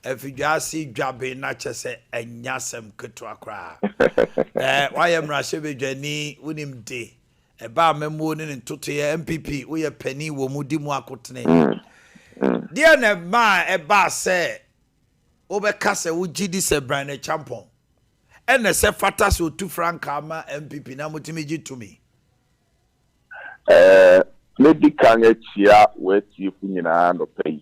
efidwase dwabe na chese enyasem ketwa kra why am rashe bedwani wonim de eba memo ne ntoto ye MPP wo ye pani wo mudi mu akotene dia na ma eba se obeka se wo gidi se brand champion ene se fata so tu franka ma MPP na mutimi gitumi medical chia weti kunyina no pay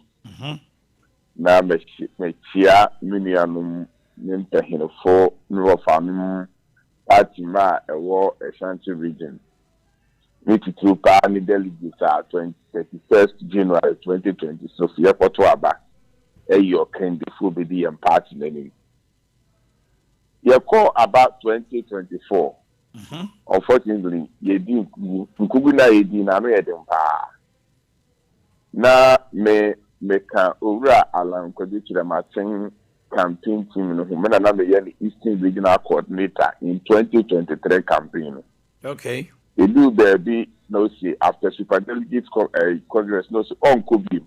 na mechia minianum nimpehinfo nrofanum party ma ewo Ashanti region meet to pa ni delegates 21st January 2020 so fear poto aba eyo kendi fu be the party name ye call about 2024 unfortunately ye di nkugu na ye di na no ye dem pa na me ka owura alan kwadichira matin campaign team no me na me ye Eastern Regional Coordinator in 2023 campaign. Okay. They do there be no see after super delegates congress no see on COVID.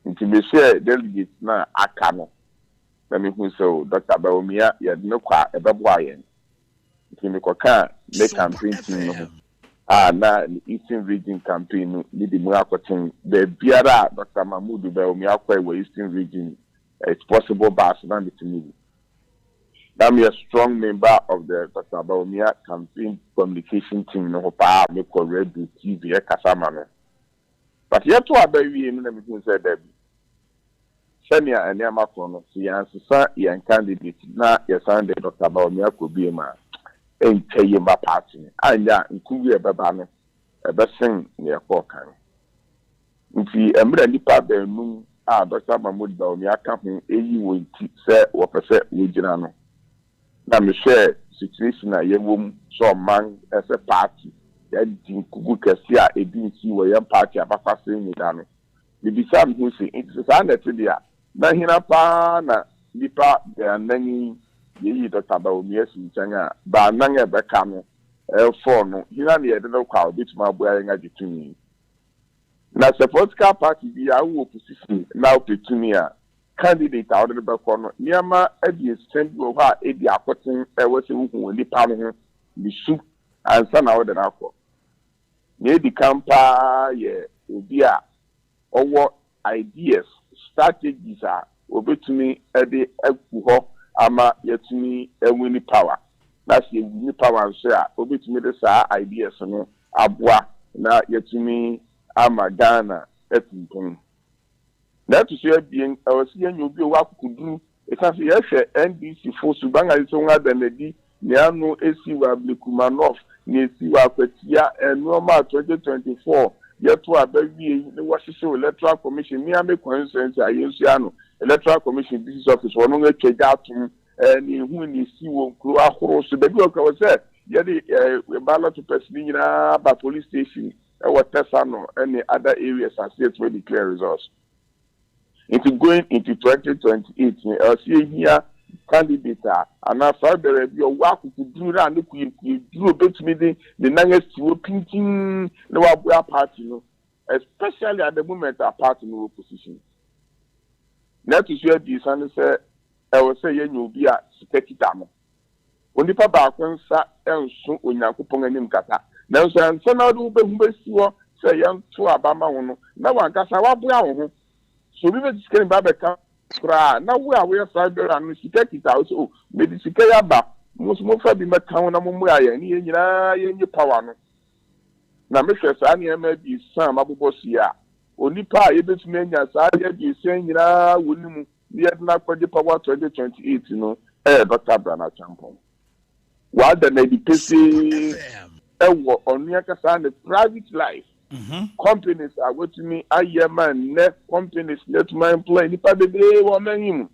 Into me share delegates na akano. Let me who so Dr. Baumia ya no kwa ebeboayen. Into me koka me campaign team no. Na the Eastern Region campaign no di mu akoten the biara Dr. Mahmoud Baumia kwa Eastern Region it's possible ba so na me. I'm a strong member of the Dr. Baumia campaign communication team no pa me ko radio TV e kasama no. But yet to abawi no na me say that Senia and Yamako no si answer yan candidate na your Sunday Dr. Baumia ko bi ma en teye ma party anya nkuwi e beba no e be sen ne ko kan. Nti emra nipa ba num a Dr. Mahmoud Baumia ka ho eyi wo nti se wo pese wo gina no. Na me share situation a yewom so man as a party ya din kugu kesi a edin si wo yam party abafase ni da no bi sam hu si it is an etia na hina pa na nipa de anani yi Dr. Baumia si nchanga ba nan e beka no for no hina ne yede no kwa obituma boya nga gitumi na support car party bi a wo opposition na opetumi a candidate out of the corner niama edi stembo ha edi akoten wese hu ni pa no ni su ansa na wo na akọ na edi kampa ye obi a owo ideas strategies a obetumi edi aku ho ama yetumi win power na se win power so a obetumi de sa ideas no aboa na yetumi ama Ghana etumpon. That is where being our senior you be work to do. It's as yes, NDC for Subanga is longer than the D. Niano AC Wablikumanov, Nisiwa Petia, and normal 2024. Yet to a baby, the Washington Electoral Commission, Miami Consensus, Ayusiano, Electoral Commission, this office, one of the Chegatum, and who is see will grow a horse. The baby was said, yet a ballot to Pesina, by police station, or Tesano, and the other areas are set to declare results. Into going into 2028, I see here candidate and after the your work to do that, you do a bit meeting the youngest painting the party, especially at the moment our party no opposition. Now to share this and say, I will say you will be a security time. Only Papa Consa and soon when you are putting him kata. Now, so now do be say young to Abama. Now one casa brown. So we were just getting back now we are cyber and we take it out. So maybe Sikaya back. Most be met town among where any power. Now, Mr. Sani may be some Abubosia. Only pa able to make us be saying, wouldn't yet not for the power 2028, Dr. Brana Champon. While the meditation on Yakasan, the private life. Companies are going to me. I am net companies let my employ. If I be woman him,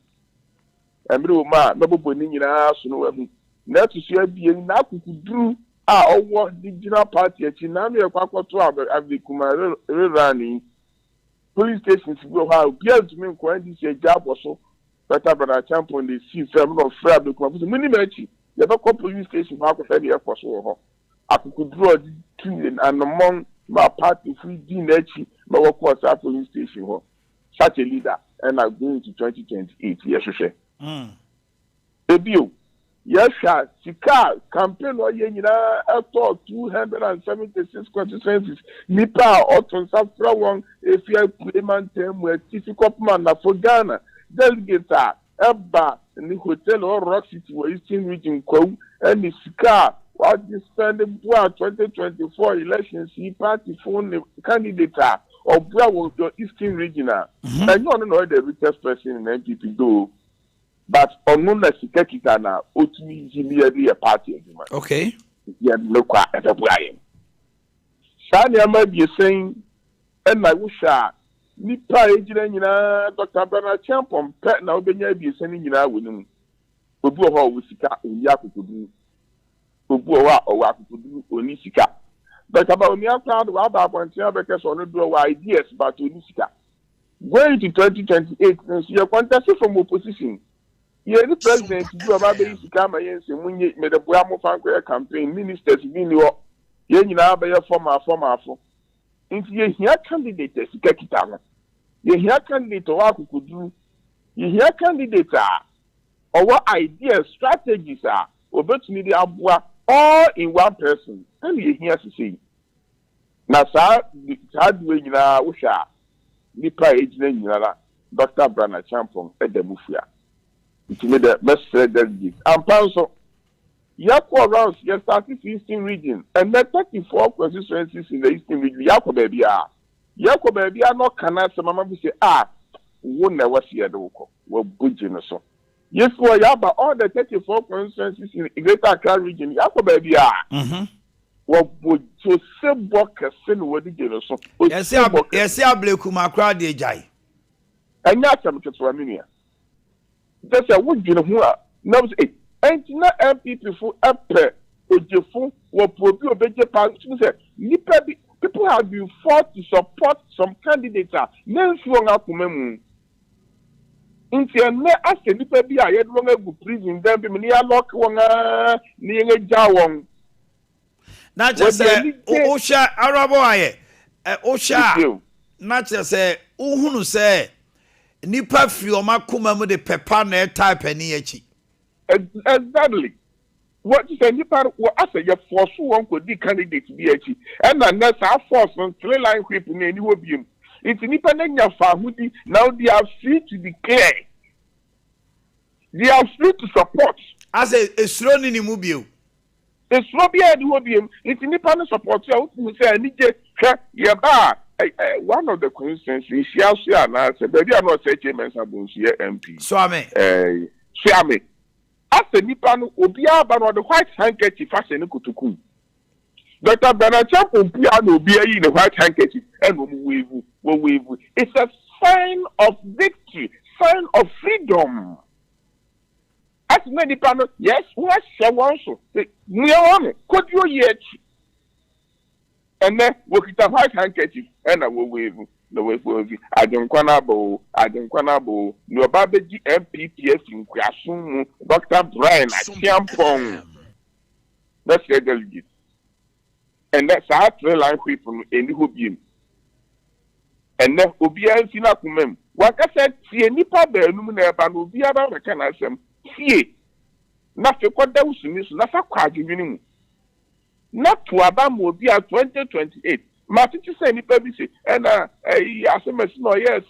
and blue man, no boy in your house, no, not to share being now to do. What the general party at Chinami or Quaco to have the Kumar running police stations will have built to me quite this job or so. But I champion the sea seven of Fred the Commission. Minimachi, the local police station, how could I for so? I could draw the two and among my party free Dinachi, my work was at police station. Such a leader. and are going to 2028. Yes, sir. Ebio, yes, sir. Sika campaign or yenina at 276 constituencies. Nipa Otton Safra one if you are payment term where difficult man for Ghana. Delegates are Eba in the hotel or Rock City where Eastern region co and the Sika. What you spend the 2024 elections, he party phone candidate or Bravo your Eastern regional. I don't know the richest person in NPP do, but on no Sikakita now, Otumi Jimmy a party. Okay. Yeah, no quite at a Brian. Sanya might be saying, and I wish Nipa Ejina, Dr. Bernard Champon, Pet now, Benya be sending you out with him. Obu with Sika in Yaku to do. Obuwa or Wakudu Onisika. But about me, I'm proud of our because on the door ideas about Onisika. Going to 2028, you're contesting from opposition. You're the president to do about Sika, and when you made a Buamo Fanquare campaign, ministers, you know, by a former. If you hear candidate, Sikakitana, you hear candidate or Wakudu, you hear candidates or what ideas, strategies are, or but me the Abua. All in one person. And you hear to see. Now, sir, the way you know, Usha, Nipa Ejina, Dr. Brana Champon, at the Mufia. It made the best delegate. And Panso, Yako rounds, you started the Eastern region, and then 34 constituencies in the Eastern region. Yako baby are not canal, so Mamma will say, won't never see a doko, well, good genoso. Yes, for Yaba, all the 34 constituencies in the Greater Accra region, Yako baby are. What would you say, Boakye, send what did you so? Yes, I blame Kumakra de Jai. And not some Catramania. That's a wood, you know, who are no, and not MPP for up there, with your phone, or procure better parts. People have been forced to support some candidates. Names wrong up to memory. Inti ene ase nipa bi a yedro ngagu prison dem bi me ya lock won ni ngeja won na just say osha arabo aye osha na just say uhunu say nipa firi o makoma mu de pepa na type ani achi exactly what you say nipa wo ase ye force won ko di candidate bi achi and na sa force on three line whip ni ani wo biem. It's independent family. Now they are free to declare. They are free to support. As a strong in the movie. It's it's independent support. Who say I need one of the constituencies. She also announced that they are not such a MP. Swame. As a Nipan Obia Bano the white handkerchief fashion kutuku. Dr. Bernard Champon piano be in the white handkerchief and wave. It's a sign of victory, sign of freedom. As many panel, yes, what shall also we are on it. Could you yet? And then work it a white handkerchief and I will wave the way for you. I don't quanabo, no baby MPPS in Kwasum, Dr. Brian Champon. That's the delegate. And that's our trail line people in the Hobium. And then Obia and Sinakumem. What I said, see a nipa bear, Numina, will be about the canasem. See, nothing what there was miss, nothing quite giving. Not to Abam will be at 2028. Martin to say nipa busy, and as a mess, no, yes,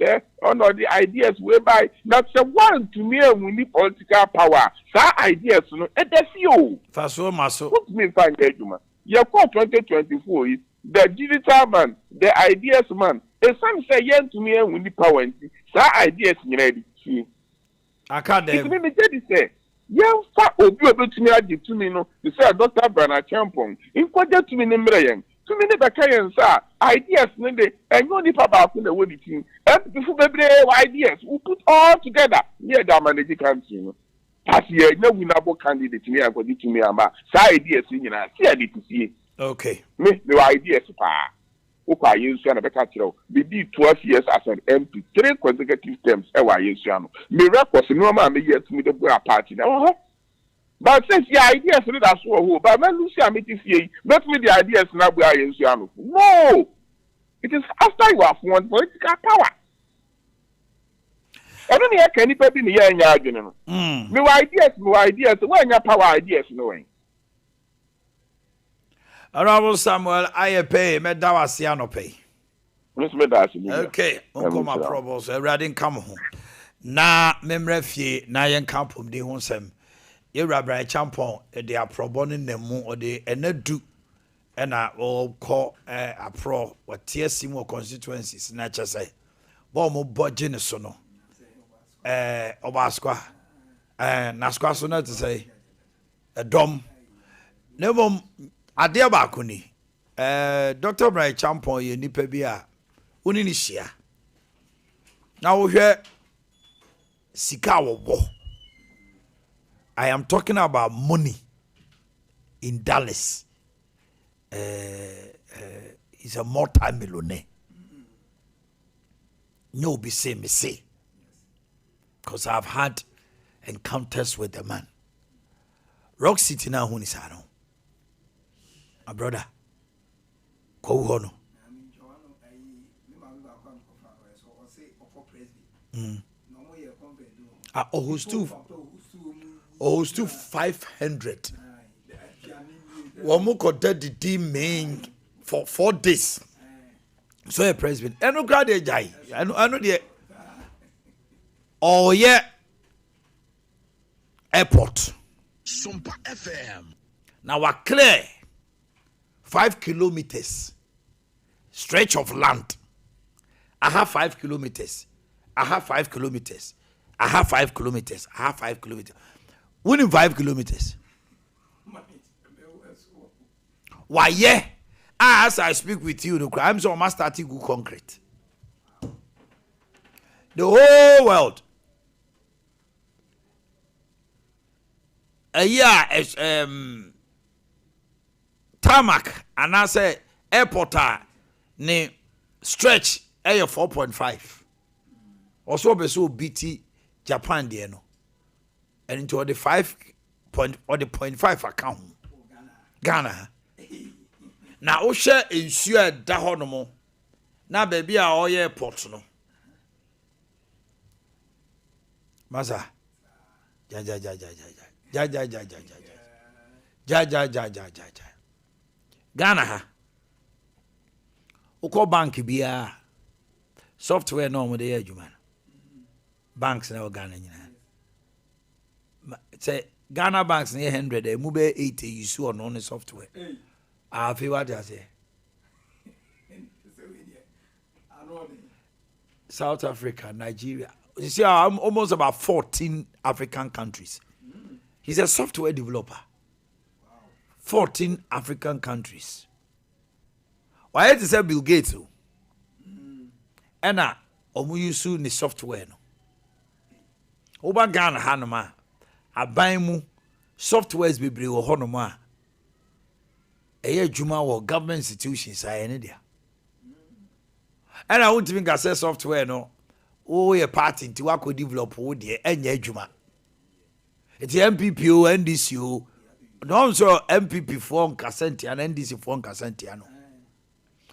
on all the ideas whereby that's a one to me we need political power. Some ideas, no, and that's you. Faso Maso. What means I engage you, man? Your call 2024 is the digital man, the ideas man. And some say, yes, to me, we need power. Some ideas, you know, I can't say, young fat or be able to me, I give to me, no, to say, Dr. Bernard Champon, in quarter to me, Nemrayan, to me, the Bakayan, sir, ideas, and you need about the woody team, and before the ideas, we put all together, near the managing country. As you know, we have a candidate to me, I got it to me, about ideas, you know, see, I need to see. Okay. Me, the ideas, pa. Okay, you see, we did 12 years as an MP, 3 consecutive terms. Me records, no man, me yet to me the party. But since the ideas, that's what, but when Lucy, I meet you, let me the ideas now we are in Siano. No, it is after you have won political power. I don't hear any people in the year in your general. No ideas, when your power ideas, no way. Honorable Samuel, I pay, Medawasiano pay. Miss Medasi. Okay, Uncle my problems, riding come home. Na memrefie, na yen campum de honsem. Ye rabbi champon, they are probon in the moon or the enedu. And I all call a pro what TSC more constituencies, nature say. Bomo budget sono. Obasqua. Nasqua sono to say. A dom. Never Ade Akye Abia. Dr. Brian Champon, ye nipa bia. Uninisia. Now we hear Sika wo. I am talking about money in Dallas. He's a multi-millionaire. No, be say me say, because I've had encounters with the man. Rock City now, who is I my brother. Go hono. Who's too 500. Womoko did the team main for 4 days. So a president. I know grad jai. I know the oh yeah. Airport. Sompa FM. Now we're clear. 5 kilometers stretch of land. I have 5 kilometers. I have 5 kilometers. I have 5 kilometers. I have 5 kilometers. Winning 5 kilometers. Why, yeah, as I speak with you, I'm so much starting good concrete. The whole world. A year is tarmac, and I say airport ne stretch a 4.5. Also, be so BT Japan, there no, and into the 0.5 account Ghana. Na o hwe ensuo da ho no mo na ba bia o ye airport no masa ja Ghana ha o ko bank bia software no mo de adwuma banks na o Ghana nyina say Ghana banks na 100 e mu be 80 you see on the software. I feel what I say. South Africa, Nigeria. You see, I'm almost about 14 African countries. He's a software developer. 14 African countries. Why did you say Bill Gates? And now, use the software. Oba Ghana Hanoma. I buy mu softwares be bring Honoma. Juma or government institutions are in India. And I won't even say software no. Oh, a party to work with develop wood here and Juma. It's MPPO, NDCO. No, so MPP form Cassenti and NDC form Cassentiano.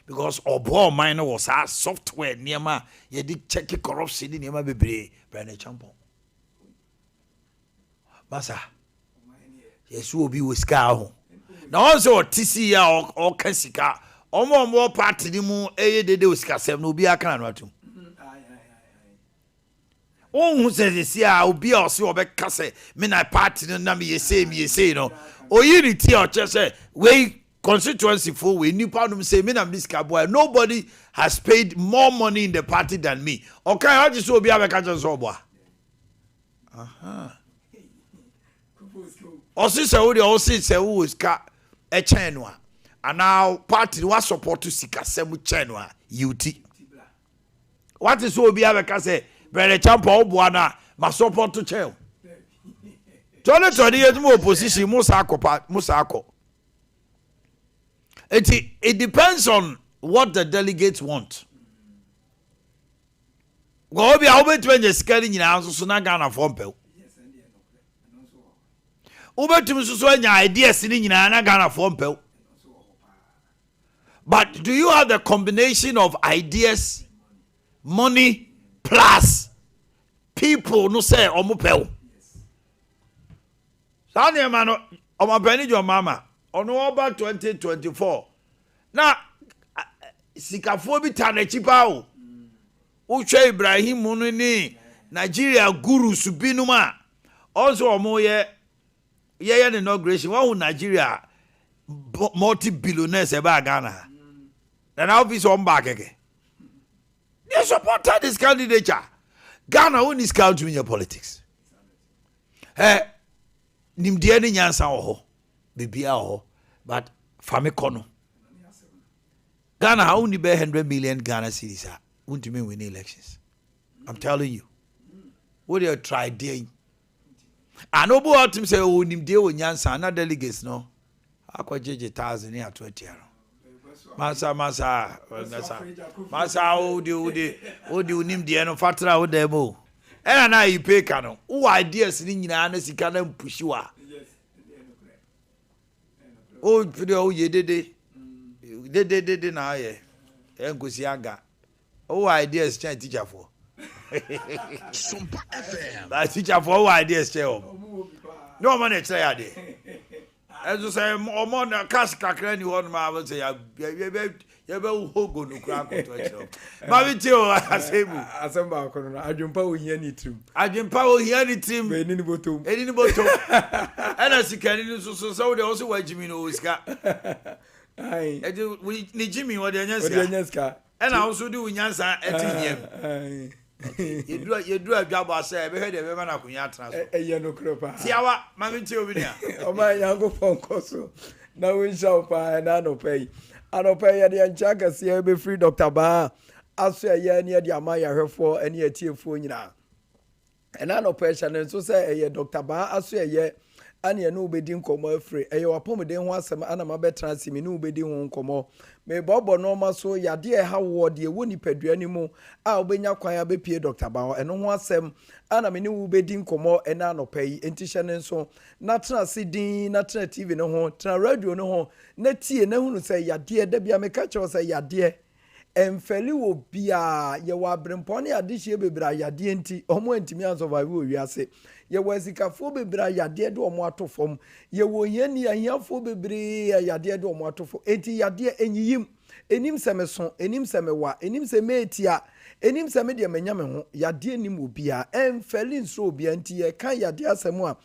Because Obo minor was our software near my ye did check corruption in my baby, Brandon Champo. Massa, yes, will be with Scar. Now also TCA or Kensika, or more party the moon, de Scassem, no be a can. Oh, who says this year will be also a back casse, men I party no name ye say no. Or unity or just say, way constituency for we new problem say, men and this cowboy. Nobody has paid more money in the party than me. Okay, I just will be a catcher sober. Or sister, or sister who is cat. A chenwa and now party was support to seek a semu chenwa UT. What is so be able say Brother Champo Buana ma support to chen. Tony more opposition Musako. It depends on what the delegates want. Go be how many when you're scaring in house so not Ghana form pel. Ubetum so any ideas sitting in an Ghana form pel. But do you have the combination of ideas, money, plus people no say omo pew. Sanya mano omabeni jo mama ono oba 2024. Na sikafo bi ta na chipa o. Uche Ibrahim no ni Nigeria guru subinuma. Also omo ye the inauguration one Nigeria multi-billionaires about Ghana. And now this one back again. They supported this candidature. Ghana only scout in your politics. Nimdiani nyansa oho, bibia oho, but fami kono. Ghana only be 100 million Ghana cedis. Won't you mean win elections? I'm telling you. What do you try doing? I know about him say, oh, nimdi o nyansa na delegates no. Akwa jeje 1,000 ya 20 euro. Masa odi nimdi eno fatra o demo. Ena na you pay kano. Who ideas ni nyina na sika na mpushi Oh, video ye dede na ye. Enkosi aga. Who ideas change teacher for? Sompa FM. That teacher for who ideas change. No man try ade. As you say, more than cash kakra ni one ma will say ya be hogo no kra ko to echo. Ma bi ti o Asemba ko no adwumpa wo hia ni trim. Adwumpa wo hia ni trim. Be ni botom. Eni ni botom. Ana sikani ni so de also wa jimi no sika. Ai. Edu ni jimi wo de Wo de nyaska. Ana also do nyansa etinyem. Ai. You adwabo say be head e be na kunya atena so. Eye no kropa. Tiawa ma bi ti obi nia. O ma yango fonko so. Na we show pa na no pay. Anope ye de nchaka se be free Dr. Ba. Aso ye ne de amaya hwefo ene atiefo nyina. Ena no pressure so say ye Dr. Ba aso ye ane no obedi nkomo afre eye wapomden ho asem ana mabetra simi no obedi ho nkomo me bobo no ma so yade e ha wo de woni padua ni mu a obenya kwan abepie Dr. Ba eno ho asem ana me ne obedi nkomo ena anopai enti hye ne so na tra sidin na tra TV no ho tra radio no ho na tie na hunu say yade da bia me ka che say yade emfeli wo bia ye wa brempone ade hye bebra yade enti omo antimi an survive wo wiase ye wasikafo bebra yade de omo atofom ye wo yeni ahiafo bebre yade de omo atofo enti yade enyiyim enim semeso enim semewa enim semetia enim seme de menya me ho yade nim obia emfeli nso obia enti ye kan yade asemu a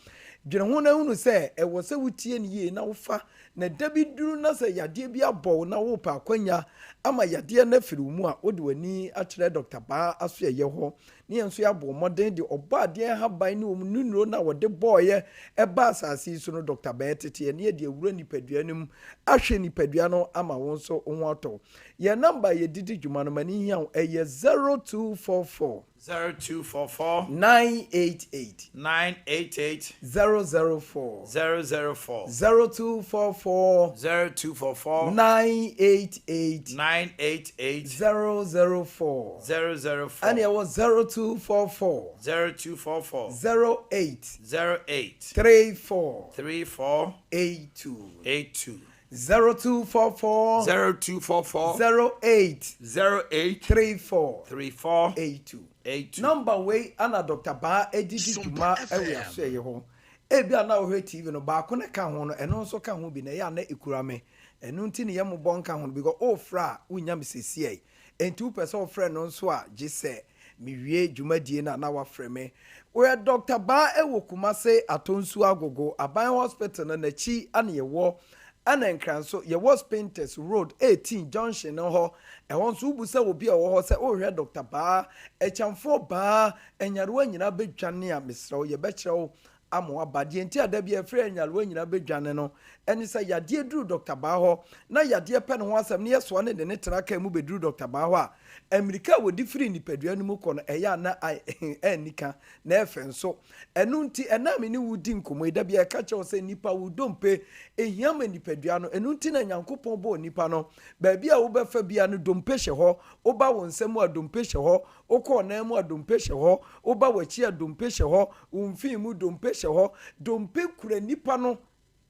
dwene ho na hunu se e wo se wutie ni ye na wofa na dabi duru na se yade bi abɔ na wo pa kwanya ama yade na firi mu a odi wani a kyerɛ Dr. Ba aso ye ho ne enso ya bɔ modern de ɔba ade haban ne om nunuro na wɔde bɔɔye ɛba asase so no Dr. Ba tete ne de awura nipadua nim ahwɛ nipadua no ama wɔn so ho atɔ ye number ye didi dwuma no mani hia ɛyɛ 0244 988 004 0244 988 004 and it was 0244 08 34 82 0244 08 34 82 number way ana Dr. Ba edidi duma ewe aso ye ho ebi ana ohwe TV no ba ko ne ka ho no eno nso ka ho bi na ya na ekurame eno nti ne yem bon ka ho because ofra unya mesesi ai enti u person ofra no nso a gise miwie dwumadie na wa freme we Dr. Ba ewo Kumase atonsu agogo aban hospital na chi ana ye wo ana nkranso ye was Painters Road 18 Junction no ho e won so busa obi a wo ho se o hwe Dr. Ba e chamfo ba enyarewa nyina bedwane a mesrew ye be kyerɛw amo abade enti adabi afre enyarewa nyina bedwane no eni se yade duru Dr. Ba ho na yade pe ne ho asem ne yeso ne de ne traka mu beduru Dr. Ba ho a America wodi free ni padua no mu kɔ no eya na enika na efe nso enu nti ena me ni wudi nkomo adabi e ka kyerɛw se nipa wudompe ehiam ni padua no enu nti na Nyankopɔn bo nipa no ba bia wo befa bia no dompe hye ho wo ba wo nsam a dompe hye ho wo kɔ na mu a dompe hye ho wo ba wachi a dompe hye ho wo mfi mu dompe hye ho dompe kura nipa no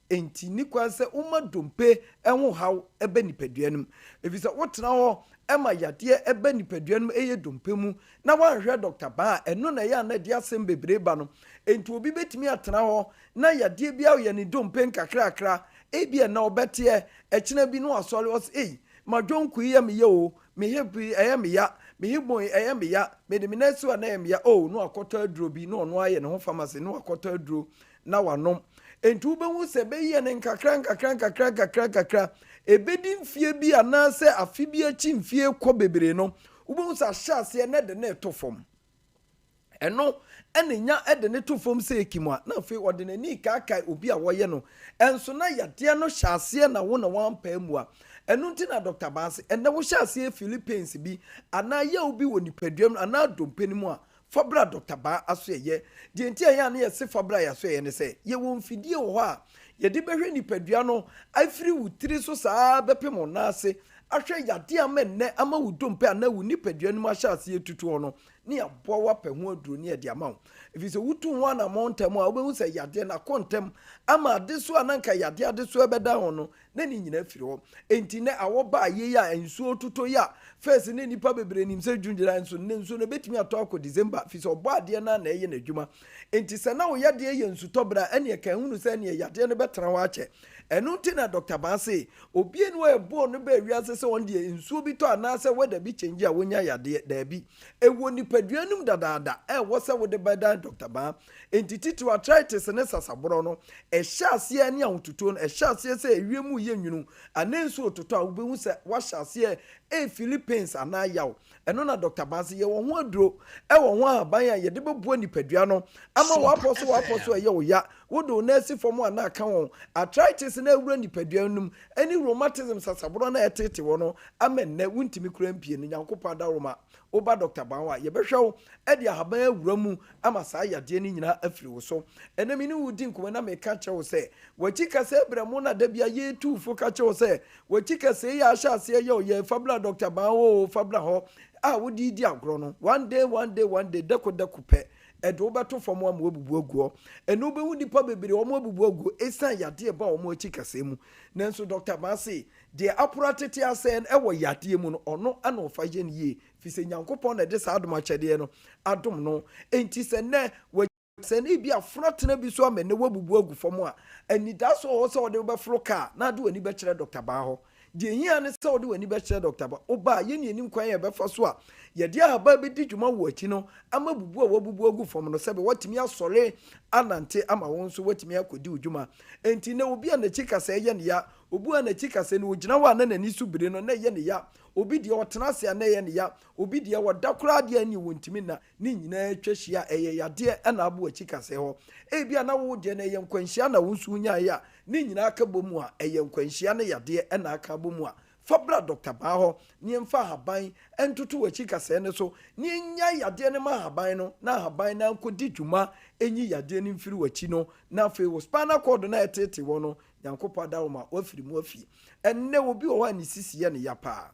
enti ni kwanse uma dompe enwo haw ebe nipadua num efisa wotena ho ema yadeɛ eba nipadua no eye dompemu na wanhwɛ Dr. Ba eno na ya na de asɛm bebree ba no enti obi betimi atena hɔ na yadeɛ bia yɛ ne dompen kakrakra ebia na obeteɛ ɛkyena bi no asɔre wɔs madwonku yɛ me o me hebi ɛyɛ me ya me hibon ɛyɛ me ya me de me na so na ɛyɛ me ya no akɔtɔ aduro bi no ɔno ayɛ ne ho pharmacy no akɔtɔ aduro na wanom enti wobɛhu sɛ bɛyɛ ne nkakra ebedi mfie bi anaasɛ afi bi akyi mfie kɔ bebree no wobɛhu sɛ ahyɛ aseɛ na de na ɛto fam ɛno ɛne nya ɛde ne to fam sɛ ekimu a na afei ɔde n'ani kaakae obi a wɔyɛ no ɛnso na yadeɛ no hyɛ aseɛ na wo na wampaa mu a ɛno nti na Dr. Baase ɛnna wo hyɛ aseɛ Philippines bi anaa yɛ obi wɔ nipaduam anaa dompe no mu a fabra Dr. Ba aso ɛyɛ deɛ nti ɛyɛ ne yɛse fabra yɛ aso ɛyɛ ne sɛ yɛwɔ mfidie wɔ hɔ a yɛde bɛhwɛ nipadua no afiri wo tiri so saa bɛpem wo naase ahwɛ yadeɛ ama nnɛ ama wo dompe anaa wo nipadua no mu ahyɛ aseɛ tutu hɔ no ne aboa wapɛ ho aduro ne yɛde ama wo ɛfiri sɛ wotu ho anamɔ ntam a wobɛhu sɛ yadeɛ no akɔ ntam ama ade so a nanka yadeɛ ade so ɛbɛda ho no na ne nyina firi hɔ enti nɛ awɔ ba ayɛ a nsuo totɔ yi a fɛs ne nipa bebree nim sɛ dwungyina nso ne nsuo no bɛtumi atɔ akɔ December fi sɛ ɔbɔ adeɛ no na ɛyɛ n'adwuma enti sɛ na wo yadeɛ yɛ nsutɔbra ɛne ɛka hunu sɛ ne yadeɛ no bɛtena hɔ akyɛ ɛno nti na Dr. Baase obie no ɛbɔ no bɛ wiase sɛ wɔn deɛ nsuo bi tɔ anaasɛ wɛda bi kyɛngye a wonya yadeɛ daabi ɛwɔ nipadua num dadaada ɛwɔ sɛ wode bɛda Dr. Ba enti titi arthritis ne sasaboro no ɛhyɛ aseɛ ne ahotutuo no ɛhyɛ aseɛ sɛ ewie mu yɛ nwunu ana nsuo totɔ a wobɛhu sɛ wahyɛ aseɛ Philippines anaa yaw ɛno na Dr. Baase yɛ wɔn ho aduro ɛwɔ ho aban a yɛde bɛbua nipadua no ama wapɔ so ɛyɛ wo ya wode wo nasi fam a na aka wɔn arthritis na awura nipadua num ɛne rheumatism sasaboro na ɛtete wɔ no ama nnɛ wontimi kura mpie no Nyankopɔn adaroma oba Dr. Ba a yɛbɛhwɛ wo ɛde ahaban awura mu ama saa yadeɛ no nyinaa afiri wo so ɛnam ne wo di nkɔmɔ na meka kyerɛ wo sɛ wakyi kasa brɛmo na da bia yɛtuufo ka kyerɛ wo sɛ wakyi kasa yɛ ahyɛ aseɛ yɛ yɛ fabla Dr. Ba fabla hɔ a wodi di agorɔ no one day deko pɛ ɛde wobɛto fam ama wabubu aguɔ ɛno wobɛhu nipa bebree wɔn abubu aguɔ ɛsan yadeɛ ba wɔn akyi kasa mu nanso Dr. Baase deɛ apora tete asɛn ɛwɔ yadeɛ mu no ɔno ana ɔfa yɛ ne yie fi sɛ Nyankopɔn na de saa adom akyɛdeɛ no adom no enti sɛ nɛ sɛ ne bi aforo tena bi so ama ne wabubu agu fam a anida so wɔ sɛ ɔde wobɛforo kaa na ade w'ani bɛkyerɛ Dr. Ba hɔ deɛ hia ne sɛ ɔde w'ani bɛkyerɛ Dr. Ba ɔba yɛ ne anim kwan yɛ bɛfa so a yɛde ahaba bɛdi dwuma wɔ akyi no ama bubu a wabubu agu fam no sɛ bɛ watumi asɔre anante ama wɔn nso watumi akɔdi dwuma enti na obi a n'akyi kasa yɛ ne ya obu a n'akyi kasa no ogyina hɔ a na n'ani so bire no na yɛ ne ya obi deɛ ɔtena ase a na yɛ ne ya obi deɛ wɔda koraa deɛ ani wɔntimi na ne nyinaa atwa hyia ɛyɛ yadeɛ ɛna abo akyi kasa hɔ ebi a na wo deɛ na ɛyɛ nkwanhyia na wo nso nyaayɛ a ne nyinaa aka bɔ mu a ɛyɛ nkwanhyia ne yadeɛ ɛna aka bɔ mu a fabra Dr. Ba hɔ ne mfa haban entutu wakyi kasa ne so ne nya yadeɛ ne ma haban no na haban na nkodi dwuma enyi yadeɛ ne mfiri wakyi no na afei wo spinal cord na ɛtete wɔ no Nyankopɔn adaroma wafiri mu afi ɛnɛ obi wɔ hɔ a ne sisiɛ ne ya paa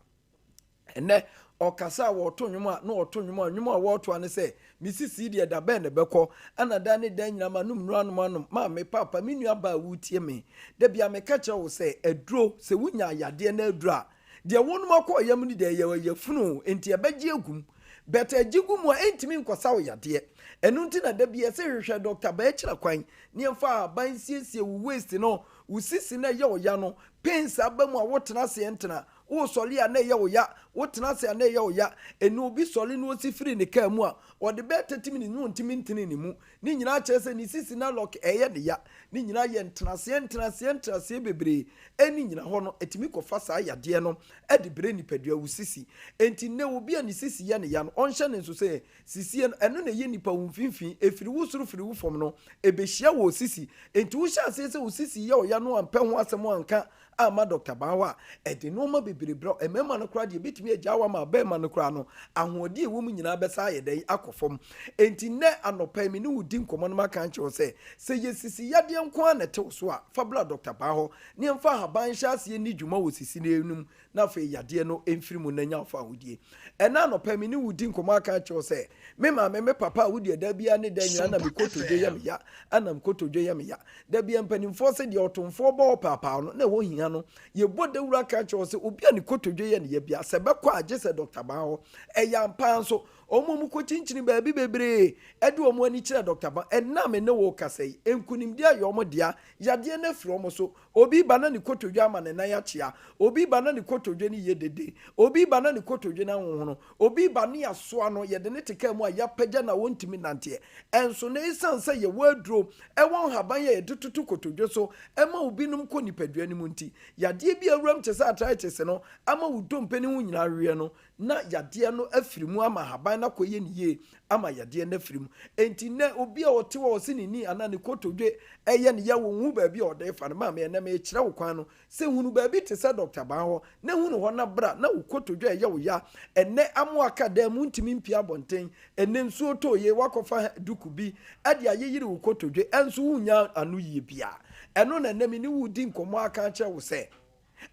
ɛnɛ ɔkasa wɔto nwom a na ɔto nwom a wɔto ane sɛ misisi deɛ da bɛn ne bɛkɔ ana da ne dan nyina ma num nuanom ma me papa me nua ba wutie me da bia me ka kyerɛ wo sɛ aduro sɛ wunya yadeɛ na aduro a deɛ wonum akɔ yam ni deɛ yɛ funu enti ɛbɛgye agum bɛtɛ agye mu a entimi nkɔsa wo yadeɛ ɛno nti na da bia sɛ hwehwɛ Dr. Ba kyerɛ kwan ne mfa ban siesie wo waste no wo sisi na yɛ wo ya no pains aba mu a wotena ase entena wo sɔle a na yɛ wo ya wotena ase a na yɛ wo ya enu obi sɔle no osi firi ne ka mu a ɔde bɛ 30 minutes no ntimi ntene ne mu ne nyina kyerɛ sɛ ne sisi na lock ɛyɛ ne ya ne nyina yɛ ntenase bebree ɛni nyina hɔ no etimi kɔfa saa yadeɛ no ɛde bre nipadua wo sisi enti ne obi a ne sisi yɛ ne ya no ɔnhyɛ ne nso sɛ sisi ɛno na yɛ nipa wo mfimfin efiri wo soro firi wo fam no ebehia wo sisi enti wo hyɛ ase sɛ wo sisi yɛ wo ya no ampɛ ho asɛm anka ama Dr. Ba wa ɛde no ma bebree bro ɛmɛma no kora de betumi agya wa ma bɛma no kora no ahoɔde ɛwɔ mu nyinaa bɛsa ayɛ dɛn akɔfam enti nɛ anɔpa mi ne wodi nkɔmɔ no maka nkyɛw sɛ yɛ sisi yadeɛ nko a na tew so a fabla Dr. Ba hɔ ne mfa haban hyɛ aseɛ ni dwuma wɔ sisi no enum na afei yadeɛ no emfiri mu nanya fa ahodie ɛna anɔpa mi ne wodi nkɔmɔ aka nkyɛw sɛ me maame me papa a wodi da bia ne da nyina na me kotodwe yam ya ana me kotodwe yam ya da bia mpanimfoɔ sɛ deɛ ɔtomfoɔ bɔ papa no na ɛwɔ hia unya no ye bode wura ka cho se obi ani kotodwe ye ne ye bia se bekọ agye se Dr. Ban ho eyampa nso omo ko chinchini baabi bebre ede omo ani kire Dr. Ban enna me ne wo kasai enkunim dia ye omo dia yade na firi omo so obi ba na ne kotodwe ama ne nan ya chia obi ba na ne kotodwe ne ye dede obi ba na ne kotodwe na honhono obi ba ne aso ano ye de ne teka mu a ya pagya na wontimi nante enso ne isanse ye wadro ewon haban ye tututu kotodwe so ema obi num ko nipadua ni munti yade bi awuram te sa arthritis no ama wudompani hu nyina hwe no na yade no afiri mu ama haban na koye ne ye ama yade na afiri mu enti na obi a wote wo se ni ana ne kotodwe eye ne ya wo hu ba bi ode fa na ma me na me kire wo kwan no se hunu ba bi te sa Dr. Ban ho na hunu ho na bra na wo kotodwe eye wo ya enne amo aka da mu ntimi mpia bonten enne nsuo to ye wakofa duku bi ade ayeyiri wo kotodwe enso hunya anu ye bia eno na nemi ni wudi nkomo aka che wo se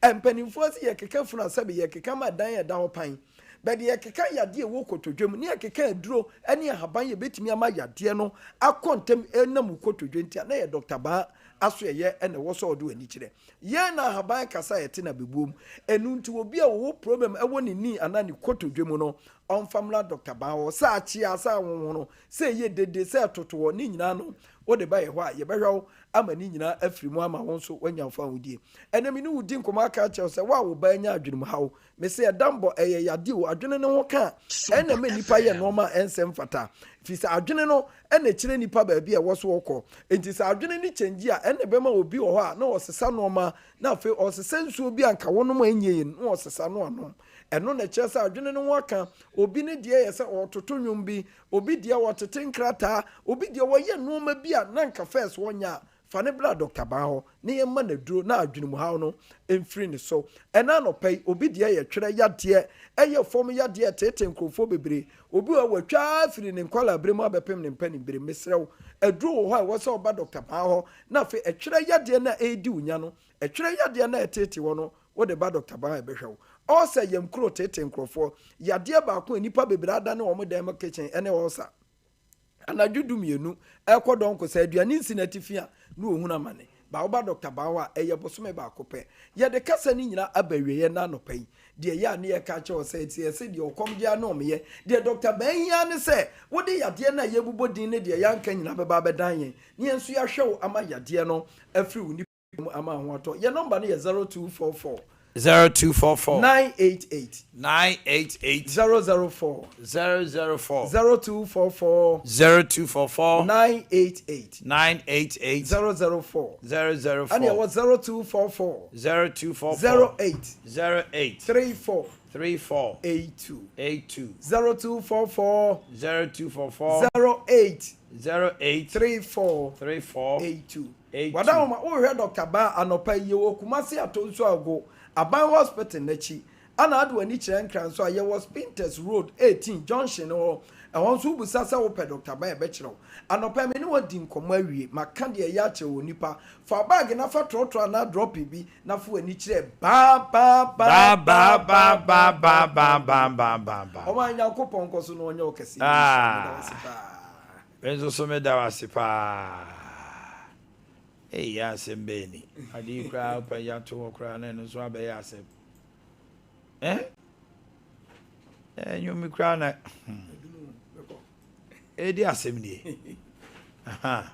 empanimfo si ye keka funa sabe ye keka ma dan ye da ho pan bede ye keka yade wo kotodwem ne ye keka aduro ene ahaban ye betimi ama yade no akontem enam kotodwe ntia na ye Dr. Ban aso ye ene wo so odo ani kire ye na ahaban kasa ye te na bebuom enu nti obi a wo problem ewo ni ana ni kotodwem no on famla Dr. Ban wo sa achi asa won no se ye dede se totowo ni nyina no wo de ba ye ho a ye behwe ama ni nyina afiri mu ama won so wanya fa wudie enemi ni wudi nkoma aka che se wa wo ba nya adwene mu hawo me se edambo eye yade wo adwene ne ho ka ena me nipa ye no ma ensem fata fi se adwene no ena kire nipa ba bia wo so wokọ enti se adwene ni chenji a ena be ma obi wo ho a na osesa no ma na afi osesa nsuo bi anka wono ma enye no osesa no anom eno na kire se adwene no ho ka obi ne de ye se ototo nwum bi obi de wotete nkrata obi de wo ye no ma bi a na nka first wonya fane bra Dr. Ban ho ne ye ma na duro na adwene mu hawo no emfiri ne so ena no pay obi de ye twere yade eye fom yade tete nkrofo bebre obi wa watwa afiri ne nkwala bre mu abepem ne mpani bre mesrew aduro ho a wo so ba Dr. Ban ho na fe etwere yade na edi unya no etwere yade na tete wo no wo de ba Dr. Ban ebehwew o se yem kro tete nkrofo yade ba ko nipa bebre ada ne wo mo dem kitchen ene wo sa anadwudu mienu ekodon ko sa aduane nsinatifi a no ohuna mane ba oba Dr. Ban wa eye bosome ba akopɛ ye de kasa ni nyina abawiye na nopai de ya ne ye ka che o se tie se de okom dia na omye de Dr. Ban ya ne se wo de yade na ye bubodin ne de ya nka nyina beba bedan ye ne enso ya hwew ama yade no afiri woni ama ho ato ye number ne ye 0244 988 004 0244 988 004 and it was 0244 08 34 82 0244 08 34 82 wadama o hwe Dr. Ban anopa ye wo kumase atonso ago Aban hospital nachi ana adu ani kire nkran so aye was Pinters Road 18 Junction ho ehon so busasa wo pe Dr. Ban be kire anopa me ne wodi nkomo awie maka de ya kire wo nipa fa bag na fa trotro na drop bi na fo ani kire ba o ma nya kopon koso no onye okesi enzo so me da wasipa ya sembeni adi kra pa ya to kra na no so abe ya sem nyumi kra na edi asem ni aha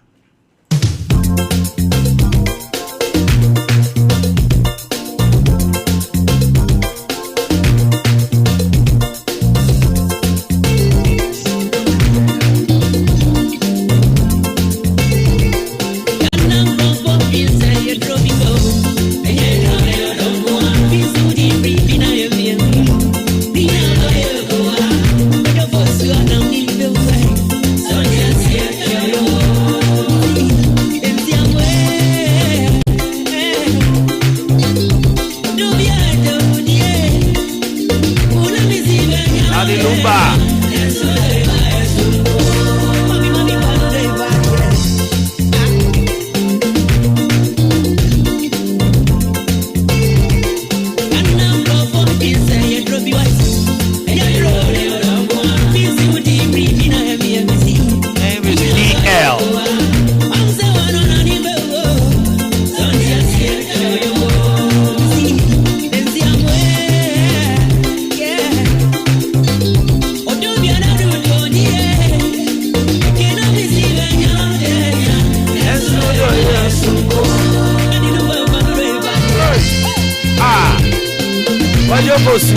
Kojobosu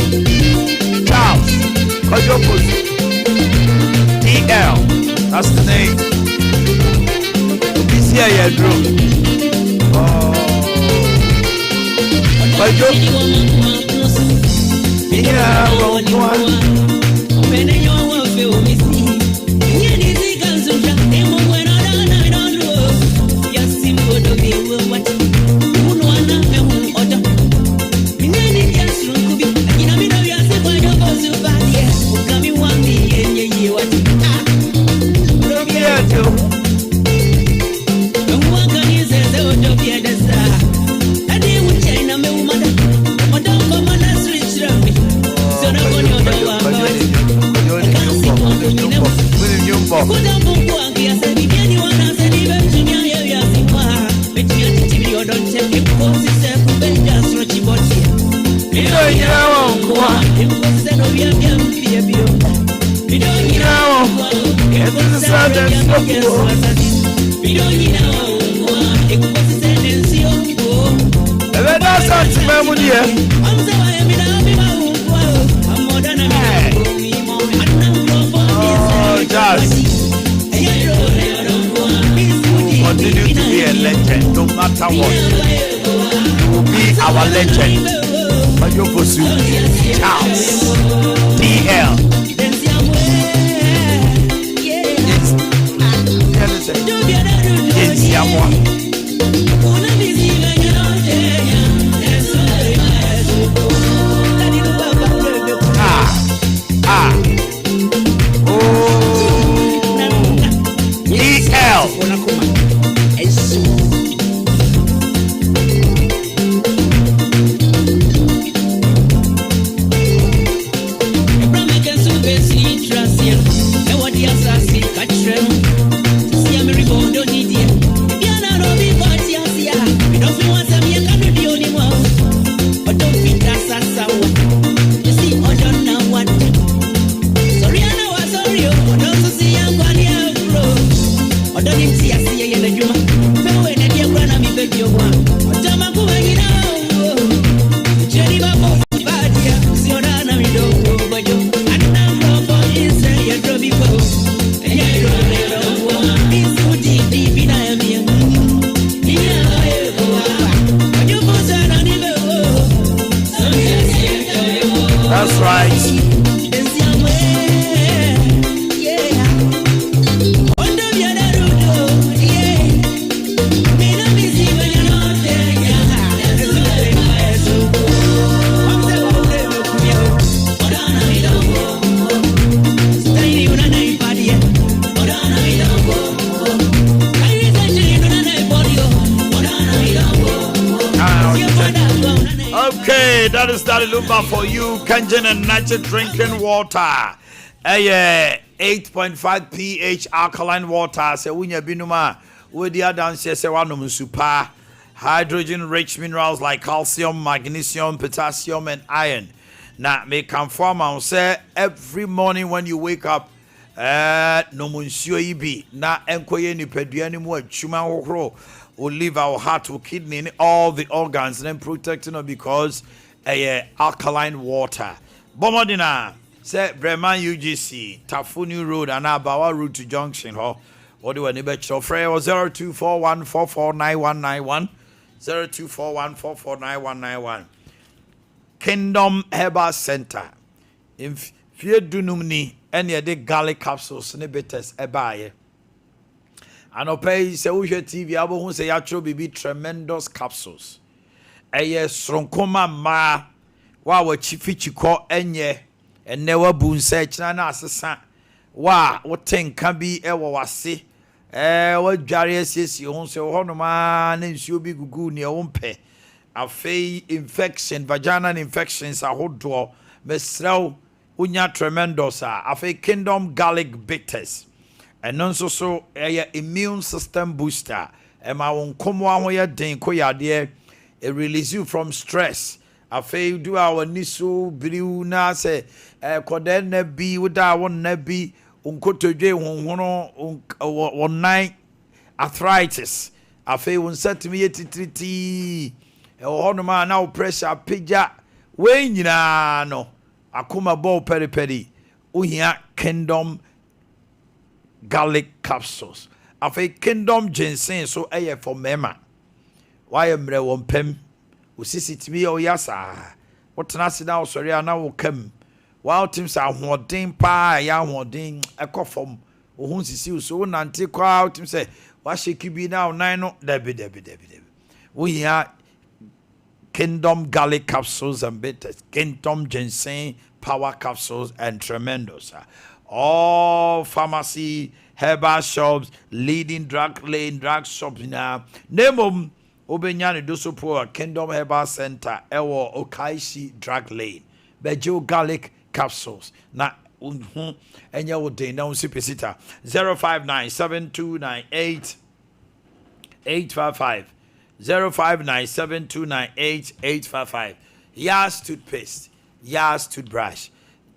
Charles Kojobosu DL, that's the name. This here you drew. Oh, Kojo. Yeah, continue to be a legend, no matter what. You will be our legend. Kojobosu Charles DL. That's right. Okay, that is Daddy Lumba for you. Kanjan and natural drinking water. 8.5 pH alkaline water. Se unya binuma. With the other say wanum super. Hydrogen rich minerals like calcium, magnesium, potassium, and iron. Now, may come from and say every morning when you wake up, no monsieur ibi. Na enkoye ni peduani mo chuma hokro. Will leave our heart, will kidney, all the organs, and then protecting us because alkaline water. Bomodina say Bremen UGC, Tafuni Road, and Abawa Road to Junction. What do I need to show? 0241449191 0241449191. Kingdom Herbal Center. If you do numni any of the garlic capsules, nibetes ebaye. And opay se uhe TV abo hun se yatro bibi tremendous capsules. Eye sronkoma ma wa chifichiko enye ene wa bunse china na asesa wa wotenka bi ewo wase wa dware asiesie hun se hono ma na nsuo bi gugu ne wompe afei infection vaginal infections ahodo mesraw unya tremendous afei Kingdom garlic bitters. And also so a immune system booster. Ema won komo ahoye den koyade e release you from stress. Afei do our niso briu na se koden na bi woda won na bi unkotodwe honhono wonnan arthritis afei wo nsatumi yɛ titiriti ɛwɔ hɔ no ma na wo pressure pagya wei nyinaa no akoma bɔ periperi wohia Kingdom garlic capsules afei Kingdom ginseng so ɛyɛ for mema wayɛ mmerɛ wɔ mpam osisi timi yɛ ɔyɛ saa wotena ase na wosɔre a na wo kam wa tim sa ahoɔden paa ya ahoɔden ɛkɔ fam wo ho sisi so wo nante kwa tim sɛ wa shake bi na wo nan no dabi wo hia Kingdom garlic capsules and bitters, Kingdom ginseng power capsules and tremendous. All pharmacy, herbal shops, leading drug shops now. Name them Obenyani Dosopo Kingdom Herbal Center, Ewo Okaishi Drug Lane, Bejo garlic capsules. Na and you would now super 059 7298 855. 05972988855. Yas toothpaste, Yas toothbrush.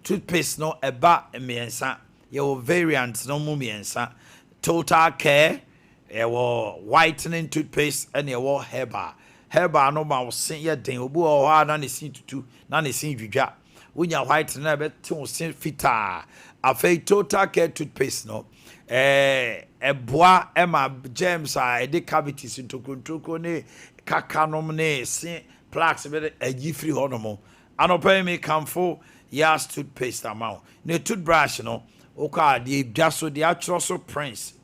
Toothpaste no eba miensa. Your variants no mu miensa. Total Care, your whitening toothpaste and your Heba. Heba no ma sin ya den obu o ha na ne sin tutu na ne sin dwudwa. Wonya white na be tin sin fita. Afei Total Care toothpaste no eboa ema germs a de cavities ntokontroko ne kakanom ne se plaques be agifri honomo anopa me kamfo Yas toothpaste amount ne toothbrush no oka de dwaso de atro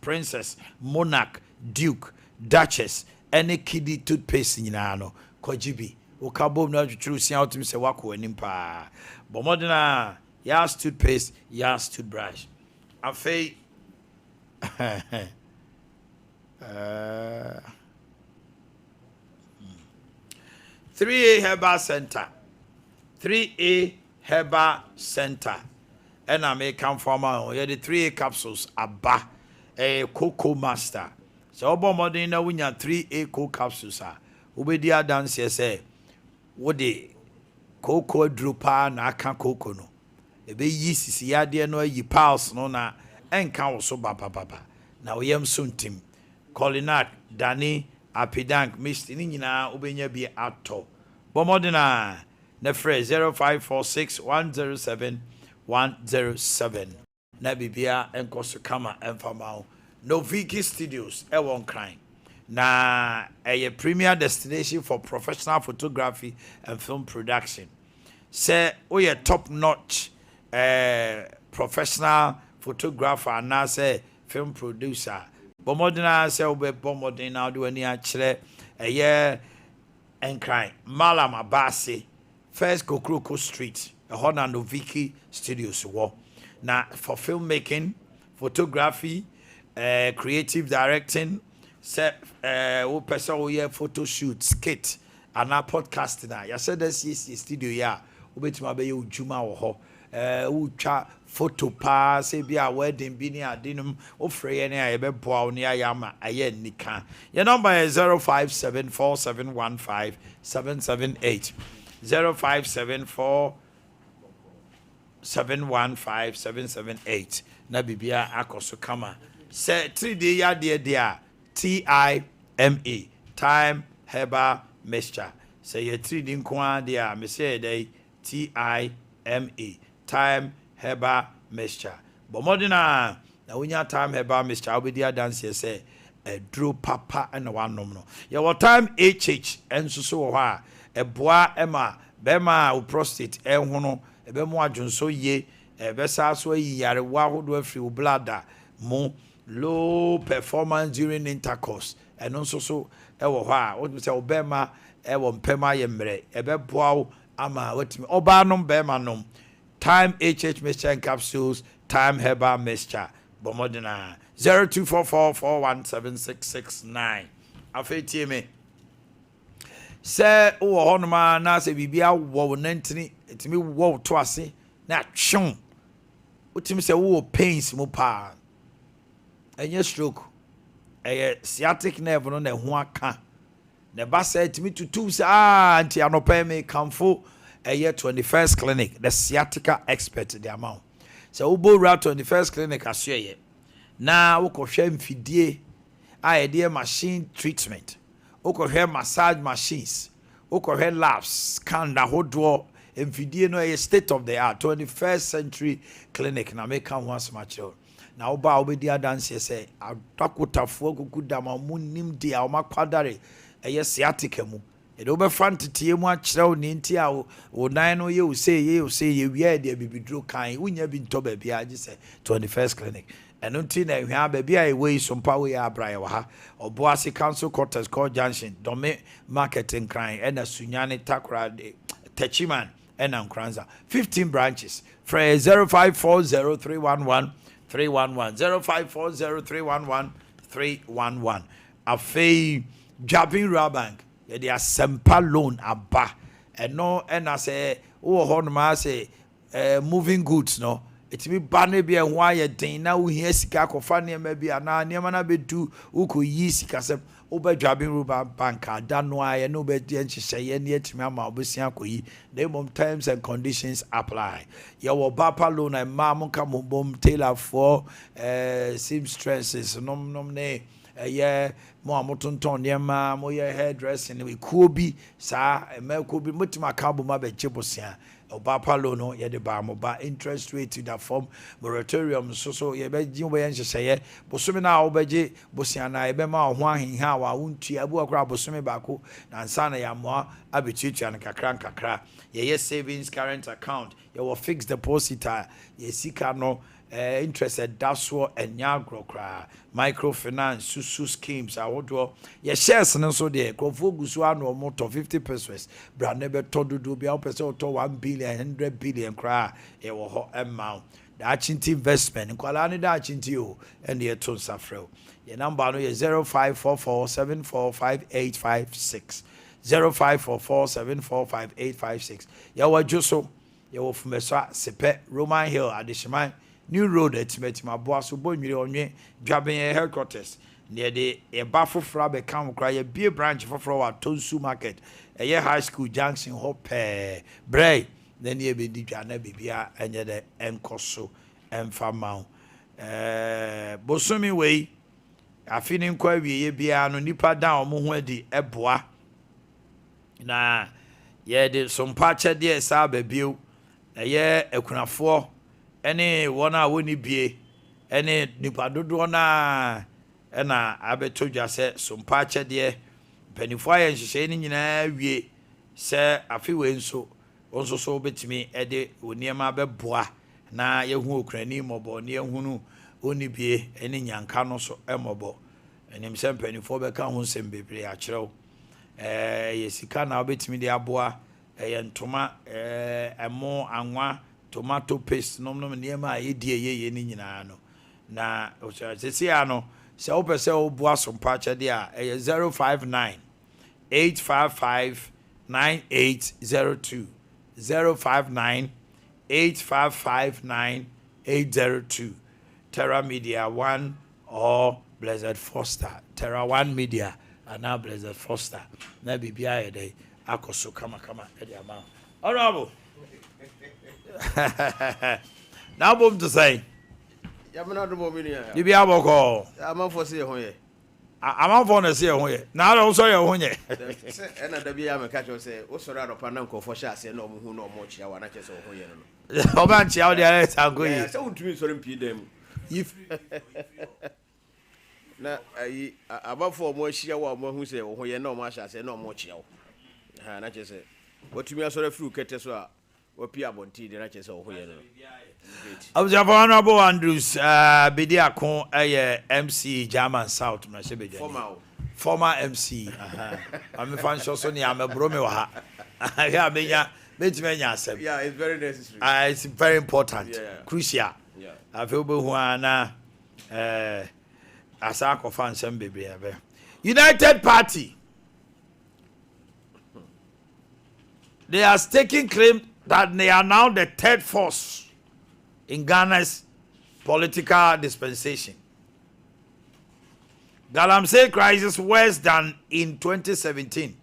princess monarch duke duchess any kiddie toothpaste nyina no kojibi oka bom na twetru sia otim se wako anim pa bomodena Yas toothpaste Yas toothbrush afei 3A Herbal Center. 3A Herbal Center. And I may come from the 3A capsules aba a cocoa master. So obo modern we 3A cocoa capsules are. Ubedia dance say what the cocoa drupa na aka cocoa no. Ebe yi sisi ya de no yi pulse no na enka wo so papa na wo yam suntim colinat dani apidank mist ni nyina obenya bi ato bomodena na frɛ 0546107107 na bibia enkoso kama emfamao Noviki Studios ewon kran na a premier destination for professional photography and film production. Say we a top notch professional photographer and now say film producer. Bomodina say we bomodina do any actually a year and crying. Malam Abasi, First Kokroko Street, a Hona Noviki Studios war. Now for filmmaking, photography, creative directing, set person we photo shoot, skit, and now podcasting. Ya said this is studio ya. Ubetima be you juma wo ucha photo pa se bia wedding bi ni adinum ofre ne ayebeboa ne ayama aye nika. Your number is 0574715778. 0574715778. Na bibia akoso kama. Say 3 day ya dia TIME time herbal mixture. Say your 3 day kwa dia me say day TIME time herbal mixture. But modina na wonya time herbal mixture obedi dance say edro papa and one no. Your time HH enso so wo ha eboa ema bema wo prostate enhono ebemu adwonso ye ebesa so yiyare wa hodo afri wo bladder mo low performance during intercourse and also so ewo ha what we say obema ewo mpema ye mre ebeboa wo ama wetimi oba nom bema nom time HH mixture and capsules time herbal mixture bomodina 0244417669 afetie me say wo honoma na say bibia wo nantini etimi wo to ase na twon utimi say wo pains mo pa enye stroke sciatic nerve no na ho aka na ba say etimi tutu say anti anopa me kamfo 21st clinic the sciatica expert the amount so wo bo ra 21st clinic asye na wo kohwe mfidie idea machine treatment. Oko hair massage machines. Oko hair labs. Scan the whole door. And video no a state of the art 21st century clinic. Na make come once mature. Na oba obedi adanse say adakotafo kukuda ma munim dia o makwadare eye sciatica mu. E do be front tie mu akire ni nti a o nan no ye o say ye wi dia bibidro kan unya bi nto ba bia age say 21st clinic. Eno nti na ehwa ba bia e wey Sompa we abraye wa ha. Oboase council quarters called junction dome marketing crime and sunyane takra techiman and Kranza 15 branches for 0540311311 0540311311 afei Jabin Rabank ye dia Sempa loan aba eno na say wo ho no ma say moving goods no it be banne bia ho aye den na wo hia sika kofa ne ma bia na ne ma na bedu ukoyi sika sem Jabin Ruba Bank, Dano, I know better say any Timama, Busia Koyi, name terms and conditions apply. Your Bapa loan and Mamma come boom tailor for seamstresses, nomne, a year more moton, your mam, or your hairdressing, we could be, sir, and Mel could be mutima cabo mabe chibosia. Obapa loan, ye the bar interest rate to that form moratorium so ye be jinwe en say bosumi na obeje bosiana e be ma ho ahin ha wa untu abu akra bosumi bako na nsa na ya mo abetutua na kakra ye savings current account ye wo fixed deposit ye sika no interested daso enya agrokra microfinance susu schemes awodo ye shares no so de krofo gusu anu moto 50 pesos brand be tododo bia opese to 1 billion 100 billion kra e wo ho amount the achinti investment kwala ni da achinti o and ye to safrel ye number no ye 0544745856 0544745856 ye wa joso ye wo fumeso sepe Roman Hill adishman New Road at my boss, who born you on me, Jabin headquarters. Near the Bafo Frabe come cry a beer branch for our Tonsu market, a year high school junction hope bray, then ye be Dijana Bibia and yet the Encoso and Famau. Bosumi way, I feel in quite ye be no nipa down Muhedi Eboa. Na ye did some patch at the Sabe Bill, a year a kunafo. Any one a woni bie any nipa dodo na na abeto dwa se Sompa chede penifo aye nhye ni nyina wie se afi we nso onso so betimi ede oniema beboa na yehu okrani mobo ne ehunu oni bie eni nyanka no so emobo enim se penifo be ka ho nsem bebre a kirew yesika na betimi de aboa ntoma emo anwa tomato paste nom niema yedie ye ni nyina no na sesi ano se opese oboa Sompa chede a 059 855 9802 059 855 9802 Terra Media 1 or Blessed Foster Terra 1 Media and now Blessed Foster na bibia ye dey akoso kama e dey ama honorable now boom to say Yamana do bomini ya. You be aboko. Amanfo se ho ye. Amanfo na se ho ye. Na do so ye ho ye. E na da bi ya me ka cho se o soro adopa na nkofo sha se na omuhu na omo chia wa na che se ho ye no. O ban chia o dia sango ye. Se untumi soro mpi dem. If na ayi abafo omo ahia wa omo hu se ho ye na omo asha se na omo chia wo. Ha na che se watumi asoro fru kete so a wapi abonti de na che se ho ye no. Observer Honorable Andrews, Bidiakon, MC German South, former MC. I'm a fan of Sonny, I'm a bromewa. Yeah, it's very necessary. It's very important, crucial. Yeah. I feel Buhuana, Asako fans and baby. United Party. They are taking claim that they are now the third force in Ghana's political dispensation. Galamsey crisis worse than in 2017.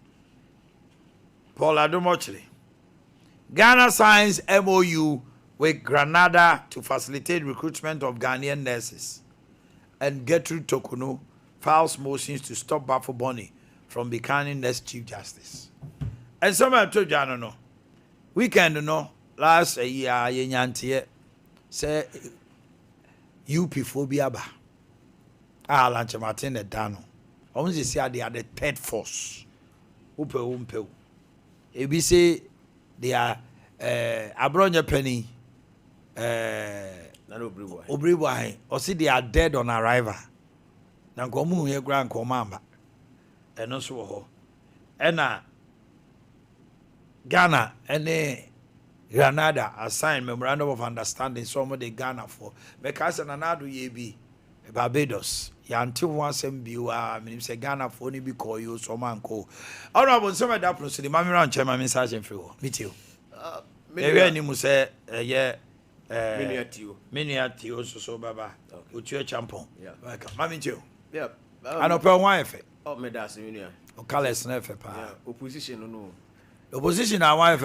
Paul Adomochile. Ghana signs MOU with Grenada to facilitate recruitment of Ghanaian nurses. And Gertrude Tokuno files motions to stop Bafo Boni from becoming next Chief Justice. And some I told you, no. Weekend, no. Last year, Yantie say UP phobia ba. Lanche Martin the Dano. Only say they are the third force. Upe. Ebi say they are Abronya Penny. Obriwa. Or see they are dead on arrival. Nankomu ye grand commamba. And also ho. Ena Ghana and Granada assigned memorandum of understanding some of the Ghana for because another ye be Barbados. Yantil once and be say Ghana for only be call you so man call. Honorable some of that proceeding, Mammy Ran Chairman Sergeant Frew. Meet you. Maybe any must say, yeah, many also so Baba. With your champon. Yeah, welcome. Mammy Joe. Yeah, I know per wife. Oh, Medas, Union. O colors never pa. Opposition, no. Opposition, our wife.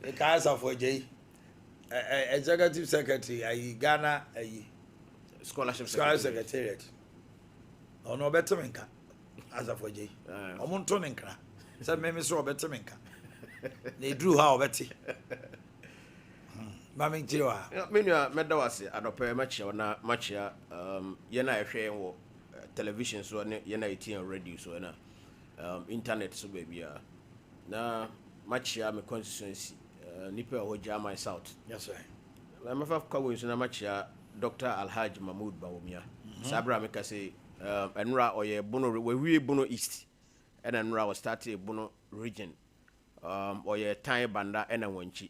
The cars of J. Executive Secretary, Ghana, Scholarship Secretariat. Or no better menka, as of J. Omontonenka. Said Mammy saw better menka. They drew how Betty. Mammy Joa. Many Medawasi, I don't pay much or not much. Yena share television, so Yena 18 radio, so internet, so baby. Na much my constituency. Nipe ho Jama South. Yes sir. I'm a fact na matcha Dr. Alhaji Mahmoud Bawumia. Sabra make say enra oye bono we bono east. And enra was started bono region. Oye time banda ena wanchi.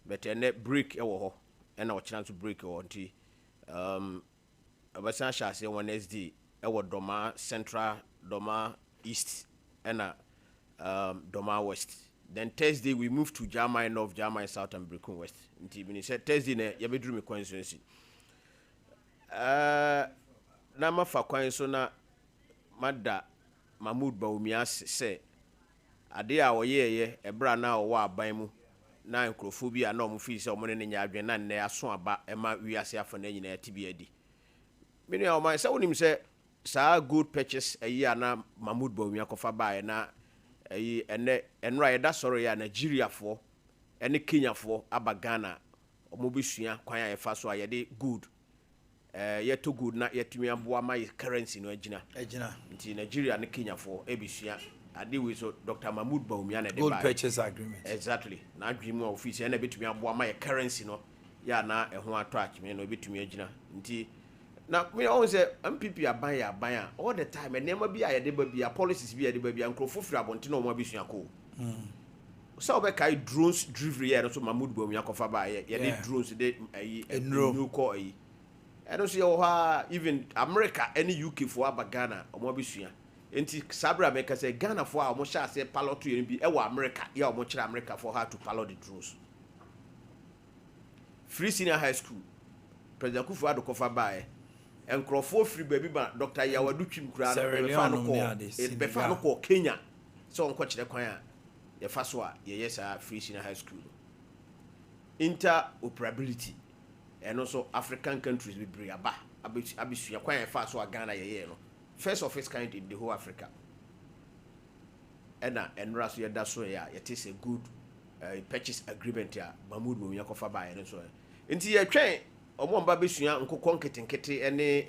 But ene break e wo ho. Ena o chance to break o nti abasan sha say one SD e wo Doma Central, Doma East ena Doma West. Then Thursday we moved to Jamai North, Jamai South, and Brecon West. Until said Thursday, you be drew me constituency. Nama fa kwan so na Mada Mahmoud Bawumia say ade a woye ebra na wo aban mu na nkrofobia na omo fi se omo ne nya adwen na ne aso aba ema wiase afa na nyina tibi adi. Me nua o man say wonim say sa good purchase ayi ana Mahmoud Bawumia kofa bae na ayi ene enra yeda soro ya Nigeria fo ene Kenya fo aba Ghana omo besua kwan ya fa so ayede good yeto good na yetumi aboa ma currency no agina nti Nigeria ne Kenya fo ebesua ade we so Dr. Mahmoud Bawumia na de good purchase agreement exactly na adwemu office ene betumi aboa ma currency no ya na eho attach me no betumi agina nti na me always say MPP aban all the time and never be a deba be a policies be a deba be ankrofo fira bonte no mo abisua ko so be kai drones delivery here so Mahmoud Bawumia kofa ba ye dey drones dey new call yi and so you even America any UK for Ghana omo abisua enti sabra make say Ghana for omo sha say pilot to be e wa America ya omo kira America for her to pilot the drones. Free senior high school President Kufuor kofa ba and Crawford free baby ba Dr. Yawadu Chimkura be fa no ko Kenya so on kwachire kwan a ye fa so a ye yes a free senior high school interoperability and also African countries we bring aba abisua kwan ye fa so a Ghana ye no first of its kind in the whole Africa and enra so ye da so ya it is a good purchase agreement ya Mahmoud Bawumia kofa ba ye so nti ye twen omo mba besua nkokon ketenkete ene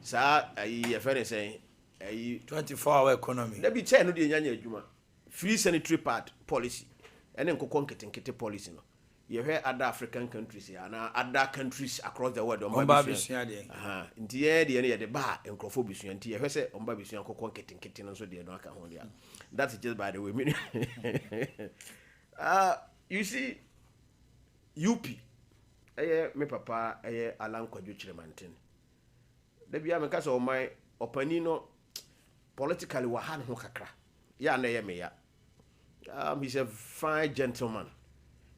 saa ayi afere sen ayi 24-hour economy na bi che no de nyanya adwuma free sanitary pad policy ene nkokon ketenkete policy no ye hwe other African countries ya na other countries across the world omba besua de nti ye de ye de ba nkrofo besua nti ye hwe se omba besua nkokon ketenkete no so de no aka ho dia that's just by the way you see UP me papa Alan Kwadwo Chiremanten da bia me kasa o mai opani no politically wa han ho kakra ya na ye me ya he's a fine gentleman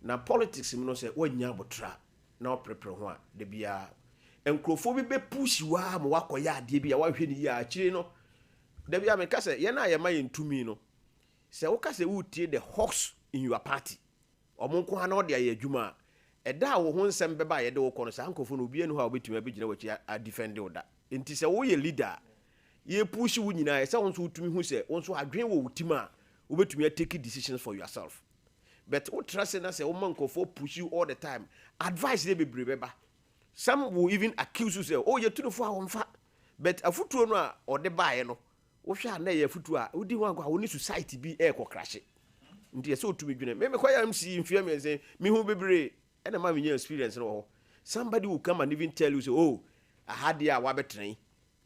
na politics me no say wanya botra na oprepre ho a da bia enkrofo bi be push wa mo wakoya ade bia wa hwe ni ya akire no da bia me kasa ye na ye ma ye ntumi no say wo kasa wo tie the hawks in your party omonko ha na ode aye adwuma ɛda wo ho nsɛm bɛba yɛde wo kɔ no saa nkɔfo no obi anu ha obetumi abɛgyina wɔkyi a defend wo da nti sɛ wo yɛ leader ye push wo nyina sɛ wo nso wotumi hu sɛ wo nso adwen wo wutim a wobetumi take decisions for yourself but what trust na sɛ wo man nkɔfo push you all the time advice dey bebre bɛba some will even accuse you say oh you tunufo a wonfa but afutuo no a ɔde baaye no wo hwɛ na yɛ afutuo a wodi ho anko a wo ni society bi ɛkɔ crash nti yɛ sɛ otumi dwene me kɔ yam si mfia me sɛ me hu bebre ɛna ma me nya experience no ho somebody will come and even tell you say oh ahade a wabɛtren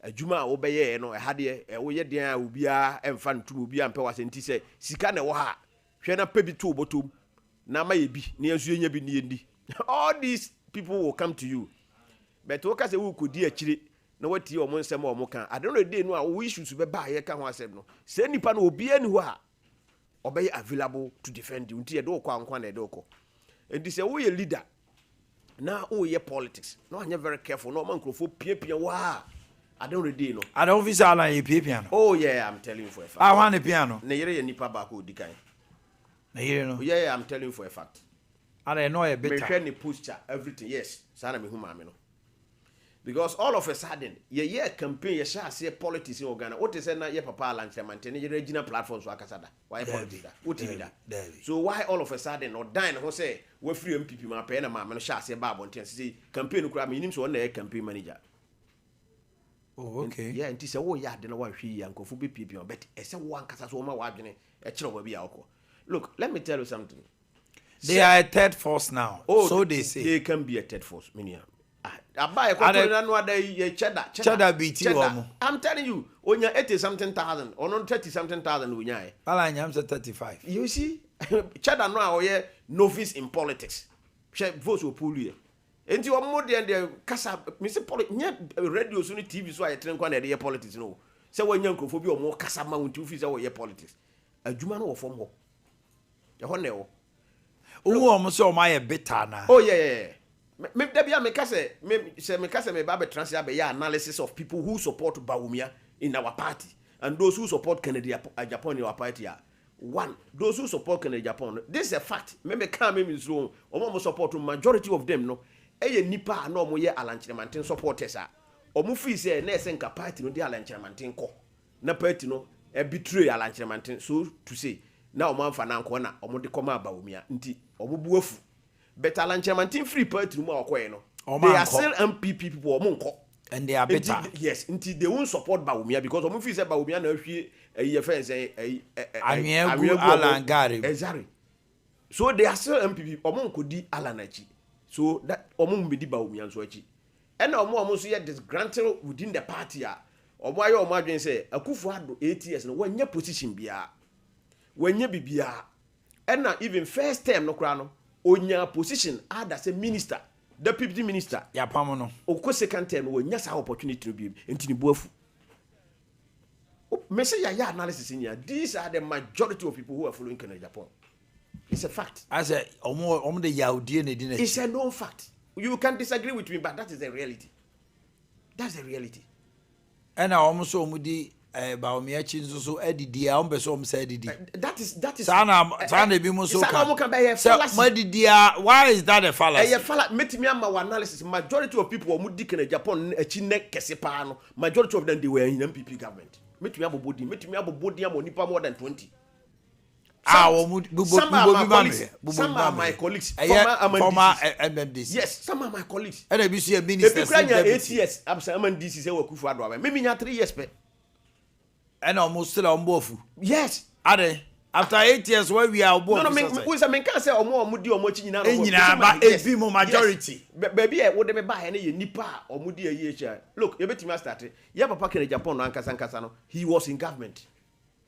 adwuma a wobɛyɛ no ahade woyɛ den a obia ɛmfa ntum obia mpɛ wase nti sɛ sika na ɛwɔ ha hwɛ na pɛ bi to botom na ma yɛ bi na yɛnso yɛnya bi ne yɛndi all these people will come to you but wo ka sɛ wo kodi akire na wati o mo nsɛm o mo kan I don't know day no a wo issues bɛba yɛ ka ho asɛm no sɛ nipa no obia ni ho a obey available to defend you nti ye do kwa nkwa na ye do ko enti sɛ wo ye leader na wo ye politics no anya very careful no man krofo piapia wa I don't ready no I don't visa na ye piapia no oh yeah I'm telling you for a fact I want the piano na yere ye nipa ba ko dikan na yere no yeah I'm telling you for a fact I don't know a bit me hwɛ ni posture everything yes sana me hu ma me no because all of a sudden ye campaign ye sha say politics in Ghana what is na ye papa lanchemante ne regional platforms wa kasada why politics da what is that so why all of a sudden or dine ho say we free MPP ma pay na ma no sha say ba bonten say campaign kura me nim so na ye campaign manager oh okay yeah nti say wo ya de na wan hwe ya nkofo be PP but e say wo ankasa so ma wa adwene e kire wa bi ya okọ look let me tell you something they are a third force now oh, so they say they can be a third force minia abaye kwato na no ada ye cheddar BT wo I'm telling you onya 80 something thousand or not 30 something thousand onya e ala nyam say 35 you see cheddar no a oye novice in politics she votes wo pull you enti o mo de kasa me say politics radio so ni TV so aye tren kwa na de politics no say wanya nkrofo bi o mo kasa ma wonti ofi say wo ye politics adwuma no wo fom ho ye ho ne wo o mo say o ma ye bitter na oh yeah me dabia me kase me ba be translate be ya analysis of people who support Bawumia in our party and those who support Kennedy Japan in our party are one those who support Kennedy Japan this is a fact me can me so omo support majority of them no eye nipa na omo ye alanchremanten supporters a omo fi say na ese nka party no di alanchremanten ko na party no e betray alanchremanten so to say na omo amfa na nko na omo de koma Bawumia nti omo buafu better lanchamantin free party mu akoye no they are still MPP people omonko and they are better yes until they won't support Bawumia because omo feel say Bawumia na hwie ye fence Anwegu Alangari exactly so they are still MPP omonko di Alanachi so that omo mbedi Bawumia nso achi and omo so ye disgruntled within the party a omo aye omo adwen say Akufo-Addo 8 years no wanya position bia wanya bibia and na even first term no kra no onya position as a minister deputy minister ya pam no okọ second term onya sa opportunity no bi ntini buafu me say ya analysis in here these are the majority of people who are following Kennedy Japan it's a fact I say omo de yaudie na di na it's a known fact you can disagree with me but that is the reality that's the reality and omo so omo di Bawumia chinzo so edidi a ombe so say edidi that is sana bi mo so ka why is that a fallacy metimi ama analysis majority of people who di Kennedy Japan achi ne kese pa no majority of them they were in MPP government metimi abobodi am onipa more than 20 some are my colleagues former MMDC yes some are my colleagues and be see a minister 8 years absa MMDC say Akufo-Addo aba me nya 3 years pe and almost still on both. Yes. Ade, after 8 years where we are both. No, we can say omo di omo chi nyina no. But it be more majority. Baby, what dem buy any nipa omo di ayi look, you betimi start. Ya papa Kennedy Japan no ankasa no. He was in government.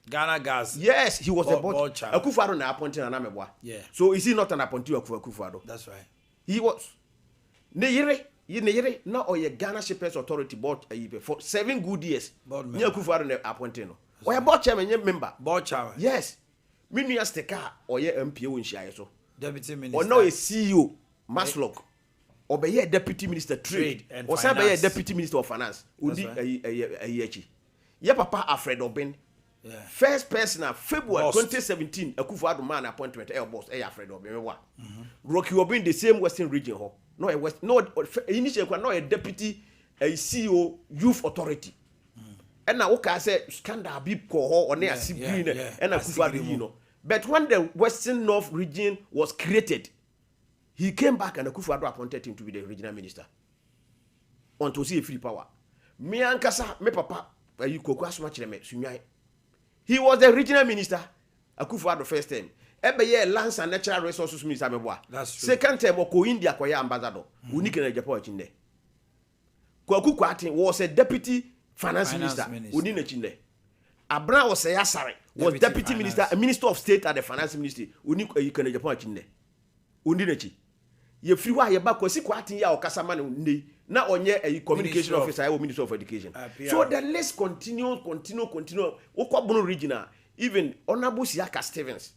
Ghana gas. Yes, he was a board. Akufo-Addo na appointed na Ameboa. Yeah. So is he not an appointee of Akufo-Addo? That's right. He was. Ne na oye Ghana Shippers Authority board for 7 good years. Nya Akufo-Addo na appointed no. Oye board chairman ye member. Board chairman. Yes. Minu steka oye MPA won hia so. Deputy minister. Or no a CEO Maslock. Or be ye deputy minister trade or say be ye deputy minister of finance. Udi ayi. Ye papa Alfred Obin First person February Boss. 2017 Akufo-Addo man appointment boss Fred Obimewa. Rocky Obi in the same Western region no a West no initially no a deputy a CEO youth authority. And now okay say scandal be ko or near green and Akufo-Addo you know. But when the Western North region was created, he came back and Akufo-Addo appointed him to be the regional minister. On to see free power. Me ankasa me papa you koku asoma kire me sunwai. He was the regional minister Akufo-Addo first time. Ebe ye lands and natural resources minister meboa. Second time ko India ko ya ambassador. Unike na Japan chinde. Kwaku Kwati was a deputy finance minister. Uni na chinde. Abra was a Yasare was deputy minister, a minister of state at the finance ministry. Uni ko na Japan chinde. Uni na chi. Ye free wa ye ba ko si Kwati ya okasama na onye a communication officer or minister of education. So the list continue. Okwabono regional, even Honorable Siaka Stevens,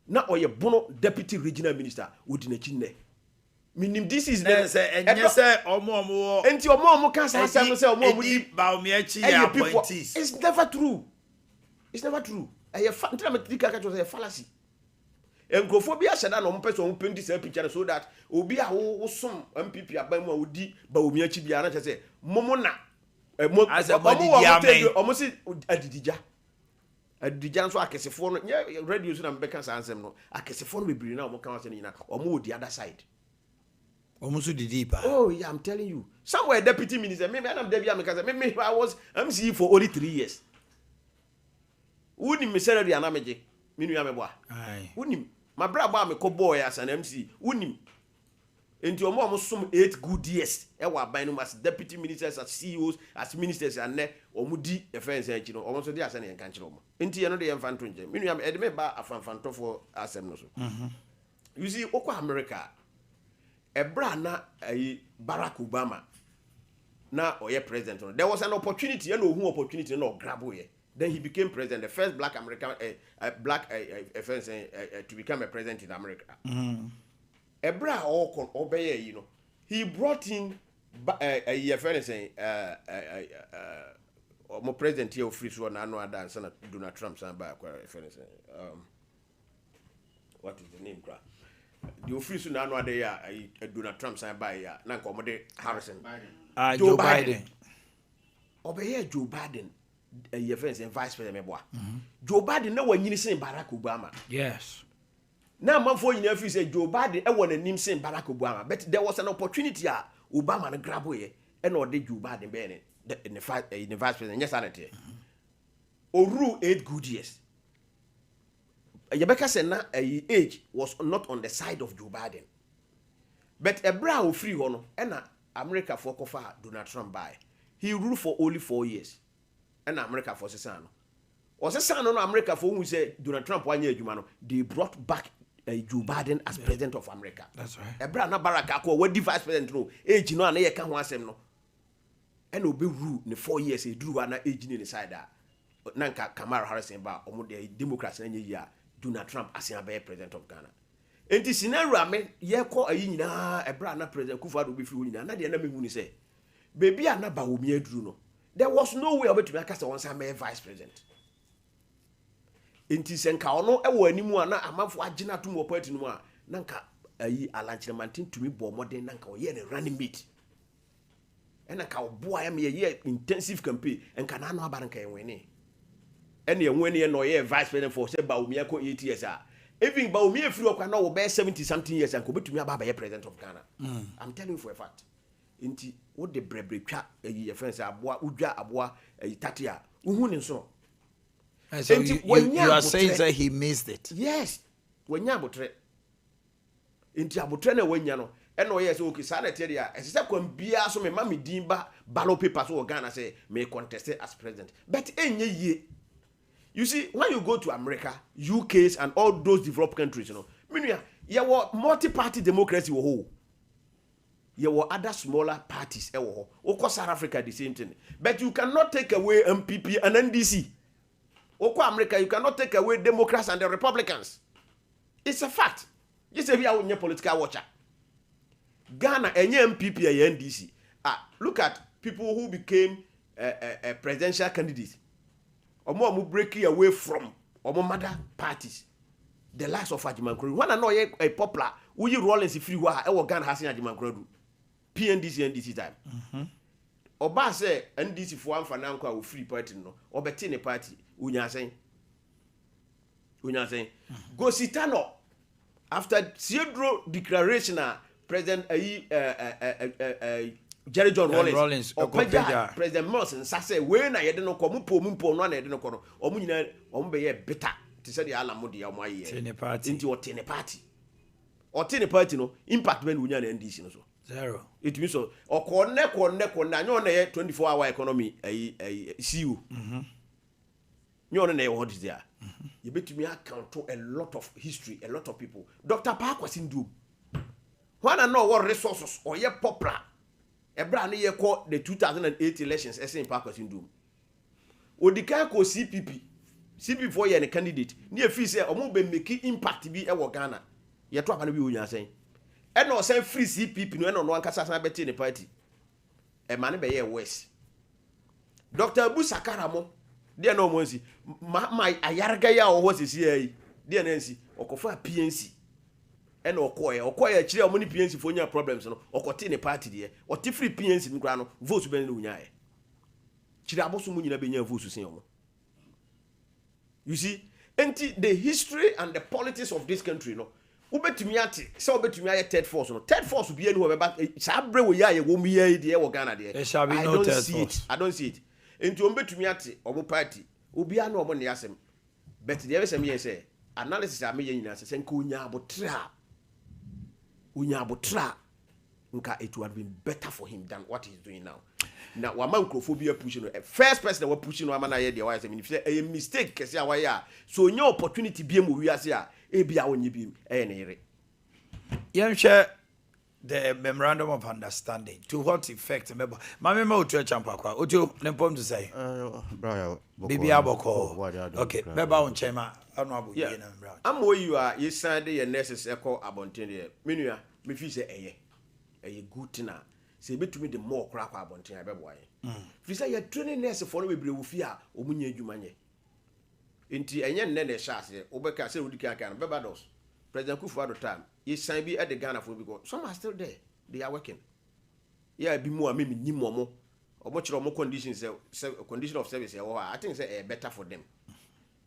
na oye bono deputy regional minister udine chine. Meaning this is the say omo enti omo kan say say omo di Baumiechi ya appointees. It's never true. It's never true. Aye fallacy. Engrophobia said that no person who paint this picture so that obi a wo som MPP aban mu a wodi Baumiechi bia na say momo na omo si adidija nso akesefo no radio so na mbeka sansem no akesefo no bebiri na omo kan wase nyina omo the other side omo so didi pa. Oh yeah, I'm telling you, somewhere deputy minister me am there bia me can say me I was MC for only 3 years. Woni me salary anameje me nua me boa woni my brother me ko boy as an MC woni enti omo som 8 good years e wa ban no as deputy ministers, as CEOs, as ministers and ne omo di defense en chi no omo so di asa na en kan chi omo enti ye no de enfan to nje me nua me me ba afanfanto for asem no so. You see okwa America ebra na Barack Obama na oye president no there was an opportunity and no opportunity no grab ye. Then he became president, the first black American, to become a president in America. Ebra obey, you know, he brought in a more president here of free one annual dance and Donald Trump. What is the name? The official annual day, Donald Trump signed by Nankomode Harrison. Joe Biden. Obey Joe Biden. Your friends and vice president Joe Biden no one saying Barack Obama. Yes. Now man for you say Joe Biden one name saying Barack Obama, but there was an opportunity Obama and grab way and or did Joe Biden be in the vice president. Yes, I tell. Oru 8 good years. Yabeka said na age was not on the side of Joe Biden. But a brown free one and America for Kofa Donald Trump by. He ruled for only 4 years. And America for Sesano. Or Sesano, America for who said Donald Trump 1 year, Jumano, they brought back Joe Biden as president of America. That's right. A brand Baraka, what vice president no, age no, and they can't want them no. And will be ruled in 4 years, he drew an age in the side that Nanka Kamala Harris and Ba, or the Democrats in a year, Donald Trump as a president of Ghana. And this scenario, I mean, yeah, call a brand president Kufa will be free, and not the enemy who say, baby, I'm not Baumia Druno. There was no way of it to make us once I'm a vice president. Inti senka ono ewo animu ana amafo agina to mo party no a nanka ayi alanchiramantin to me bo modern nanka o ye ne running mate. Ena ka obo am ye intensive campaign enka na no abaranka enwene. Ene enwene no ye vice president for say Baumia ko 8 years a. Even Baumia free okwa na wo be 70 something years and ko betumi aba ba ye president of Ghana. I'm telling you for a fact. Inti wo de brebre twa ye friends aboa udwa aboa tatia uhu ne so. So you are saying that he missed it. Yes. Wanya abotre. Inti abotre na wanya no. E no yes okay sa na tell ya. E se kwam bia so me ma me din ba ballot paper so Ghana say me contest as president. But enye ye. You see when you go to America, UK's and all those developed countries, you know. Meaning you were multi-party democracy wo ho. There were other smaller parties. Oko South Africa, the same thing. But you cannot take away MPP and NDC. Oko America, you cannot take away Democrats and the Republicans. It's a fact. You say we are a political watcher. Ghana, any MPP and NDC. Look at people who became presidential candidates. omo breaking away from omo mother parties. The likes of Ajimankrodu. When I know a popular, we Rollins free wa e wo Ghana has Ajimankrodu. PNDC NDC time. Oba say NDC for one for now kwa free party no. Obeti ne party. Unya saying. Go sitano. After Siedro declaration President Jerry John Rollins President Morrison sase we na yede no ko mumpo no na yede no ko no omu nyina omu be ye bitter to say the alamo de omu aye into otene party no impact when unya na NDC no so zero it means so okone na nyo na ye 24 hour economy CU nyo na ye what is there you betumi account to a lot of history, a lot of people. Dr. Park was in doom. When I know what resources or ye popular, a brand year called the 2008 elections, SM Park was in doom. Or the guy called CPP for ye and a candidate. Near fee say, or move making impact to be a Ghana. You're talking about you saying. And no same free CPP, no one can say in the party. A man be here west. Dr. Busakaramo. Dear no mercy, my ayargaya or what is here, dear Nancy, or Kofa PNC, and Okoya, chill money PNC for your problems, or continue party there, or Tifri PNC in Grano, votes Ben Lunya. Chirabosumunina being your votes to say. You see, the history and the politics of this country, no. Ubetimiati, so betumia third force, no. Third force will be anywhere, but Sabre will ya, won't be here, or Ghana there. There shall be no third force. I don't see it. Into Umbetumiati or party, Ubia no money asem. But the other some years say, analysis are making us and Kunya Botra. It would have been better for him than what he's doing now. Now, Wamancophobia pushing first person that were pushing Wamana, the wise. I mean, if a mistake, so no opportunity be a movie as ya, Abia when you be any. Young share the memorandum of understanding. To what effect? Remember, my memo to a champaqua. What you nepom to say? Baby Aboko. Okay, Beba on Chema. I'm where you are. You signed the necessary echo abontin. Minua, me feel say a good dinner. Say between the more crack abontin. I beboy. If you say you're training nurse for me, Brewfia, or Munye Jumanye. Inti and yen nene shas, Obeka say, would you can Bebados. President Kufu at the time. He signed be at the Ghana for because some are still there. They are working. Yeah, be more maybe ni more or much more conditions condition of service. Or I think say better for them.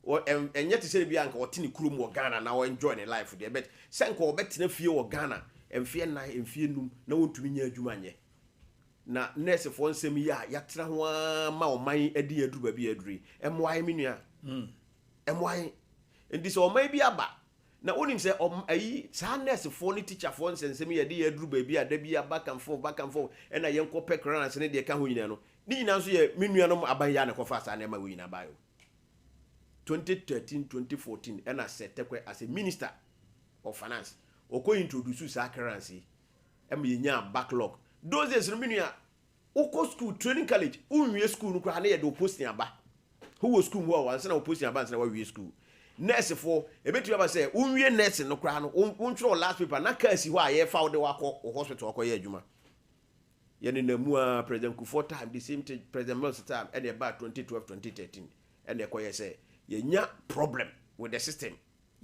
Or and yet to say be uncle or tini krum or Ghana now enjoying a life with their bet. Sanko bet in fear or Ghana and fear night and fear no one to be near Jumanye. Na nurse for one semi ya yatra ma o man edi edu ba bi edri. My minua. My and this or maybe about. Na onim say sadness for ni teacher for nsense me ye dey aduru baby ada bia back and forth and na yenko pekran ne de ka ho nyina no ni nyina so ye menuanom abanya ne kofa sa na ma we nyina bayo 2013 2014 and I said as a minister of finance oko introduce sa currency em ye nya backlog those days no menua oko school training college unwie school no kra na ye do posting aba who was school wo wan say na posting aba say na we school nurse for e betu aba say unwie nurse no kra no untro last paper na ka si ho a ye fa de wakọ hospital akọ ye adwuma ye ne namu a president Kufuor time the same thing president Mills time and about 2012 2013 and they koye say ye nya problem with the system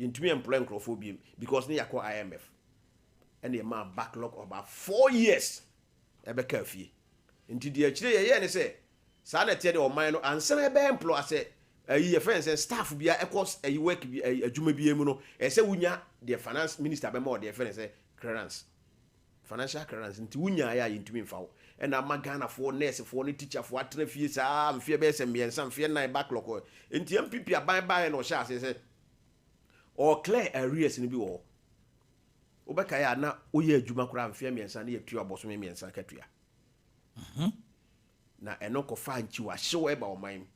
yintumi employ microphobia because ne yakọ IMF and the man backlog of about 4 years e be ka fie nti de akire ye ne say sa na tie de o man no ansa e be employ say your friends and staff be a course a work be a juma be mu no e say wunya the finance minister be more the friends say clearance financial clearance nti wunya ya yintumi mfa e na magana for nurse for ni teacher for atena fie sa mfie be se miensa mfie na backlog nti MPP aban no sha say or clear areas ni bi wo obeka ya na oye adwuma kura mfie miensa na yetu aboso miensa katua na enoko fa nchi wa hyew e ba o man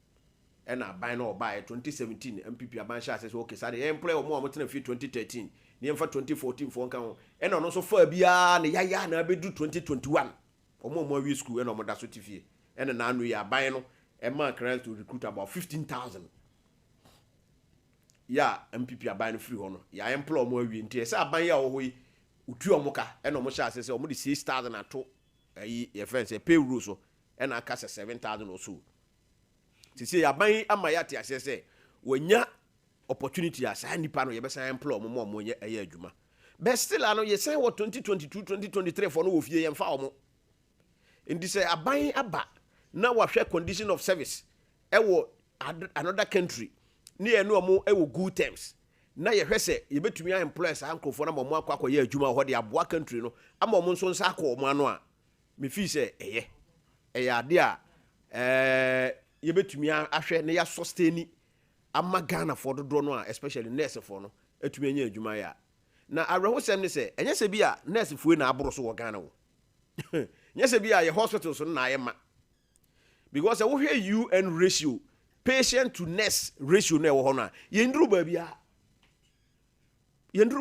and I buy no buy 2017 MPP aban sha says okay say the employ omo amotena fi 2013 ni emfa 2014 for nkan and no so fa bia na ya na bedu 2021 omo awi school and omo da so tifie and na anu ya buy no e man current to recruit about 15,000 ya MPP aban no free ho no ya employ omo awi nti say aban ya wo ho yi utu omo ka and omo sha say omo di 6,000 ato your friends say pay rules so and aka 7,000 or so say aban ama ya te ase say wonya opportunity as nipa no ye be san employ mo mo ye adwuma but still ano ye say what 2022 2023 for no wo fie ye mfa omo ndi say aban aba na wa hwe condition of service e wo another country ni enu omo e wo good terms na ye hwe se ye betumi a employ sa ankofo na mo akwa ye adwuma ho de aboa country no ama omo nso nsa akọ omo ano a me fi se eye ade a ye betumi ahwe na ya sustain ama Ghana for dodo no especially nurse for no etumi anya adwuma ya na awrehosem ne se enye se bi a nurse fuwe na aboro so wo Ghana wo enye se bi a ye hospital so na ye ma because wo hwe UN ratio patient to nurse ratio na wo ho na ye nduru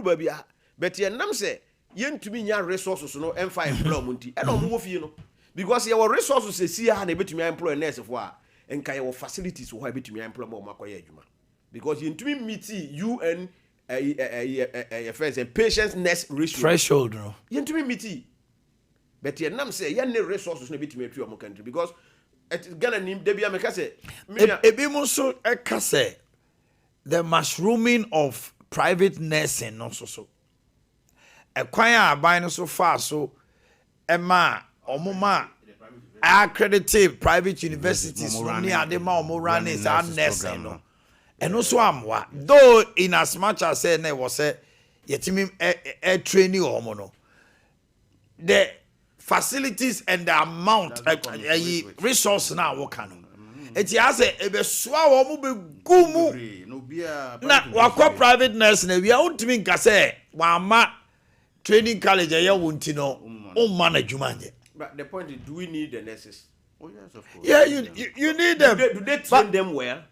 ba bia but ye nam se ye ntumi nya resources no emfa employ mo nti e no mo wo fie no because ye wo resources se si ha na betumi employ nurse for a enka ye wo facilities wo ha betumi employ mo makoye adwuma because you ntumi meet UN first patients nurse ratio threshold no you ntumi meet but ye nam say ye ne resources na betumi atwa mo country because it Ghana nim de bia meka say ebi mo so eka say the mushrooming of private nursing no so ekwan a aban no so far so ema omoma accredited private universities ni adema omo running sa nursing no eno so amwa though in as much as say na was say yetimi training omo no the facilities and the amount resource na work no eti ase ebe soa omo be gumu na wakwa private nurse na wi a untimi nka say wa ma training college ya wonti no o man adwuma nje. But the point is, do we need the nurses? Oh yes, of course. Yeah, you need them. Do they train them well?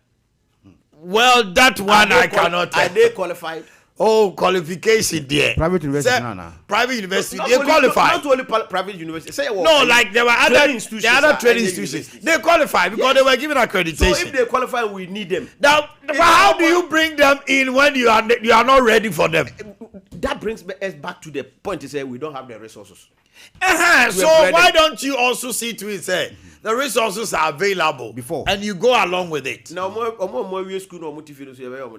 Well, that one I cannot. Are they qualified? Oh, qualification there. Private university, private university, they qualify. Not only private university. Say no, like there were other institutions. The other training institutions. They qualify because they were given accreditation. So if they qualify, we need them. Now, but how do you bring them in when you are not ready for them? That brings us back to the point to say we don't have the resources. So why don't you also see to it say the resources are available before and you go along with it? Now, more school no motivate so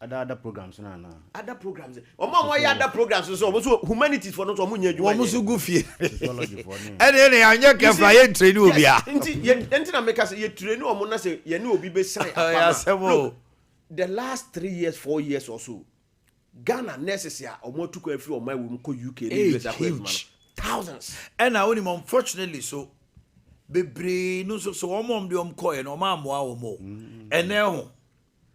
other programs na other programs other programs so humanities for not omunya adwuma omusu gu fie psychology for me ene anya kefa ye train obi a enti na make say ye train omo na say ye ne obi be sign apama the last 3 years 4 years or so Ghana nurses ya omo tuko afri omo we ko UK ni US akwa thousands and now unfortunately so bebre no so omo de om koye no ma amoa omo ene ho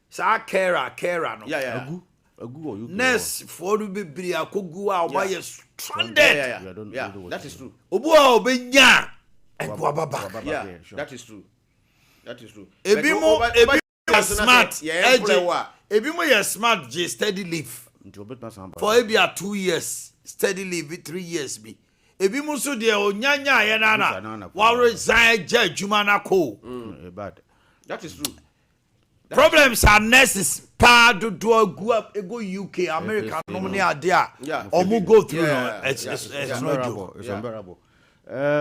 sa kera no agu or you nurse for bebre akogu a oba ye stranded yeah that is true obu a obenya ekwa baba yeah that is true ebi mo smart ebi mo ye smart je steady leave for ebi 2 years steady leave 3 years be ebi mo so de onyanya ye na wa resign je adwuma na ko bad that is true problems are nurses pa do go UK America no money ade a omo go through it's unbearable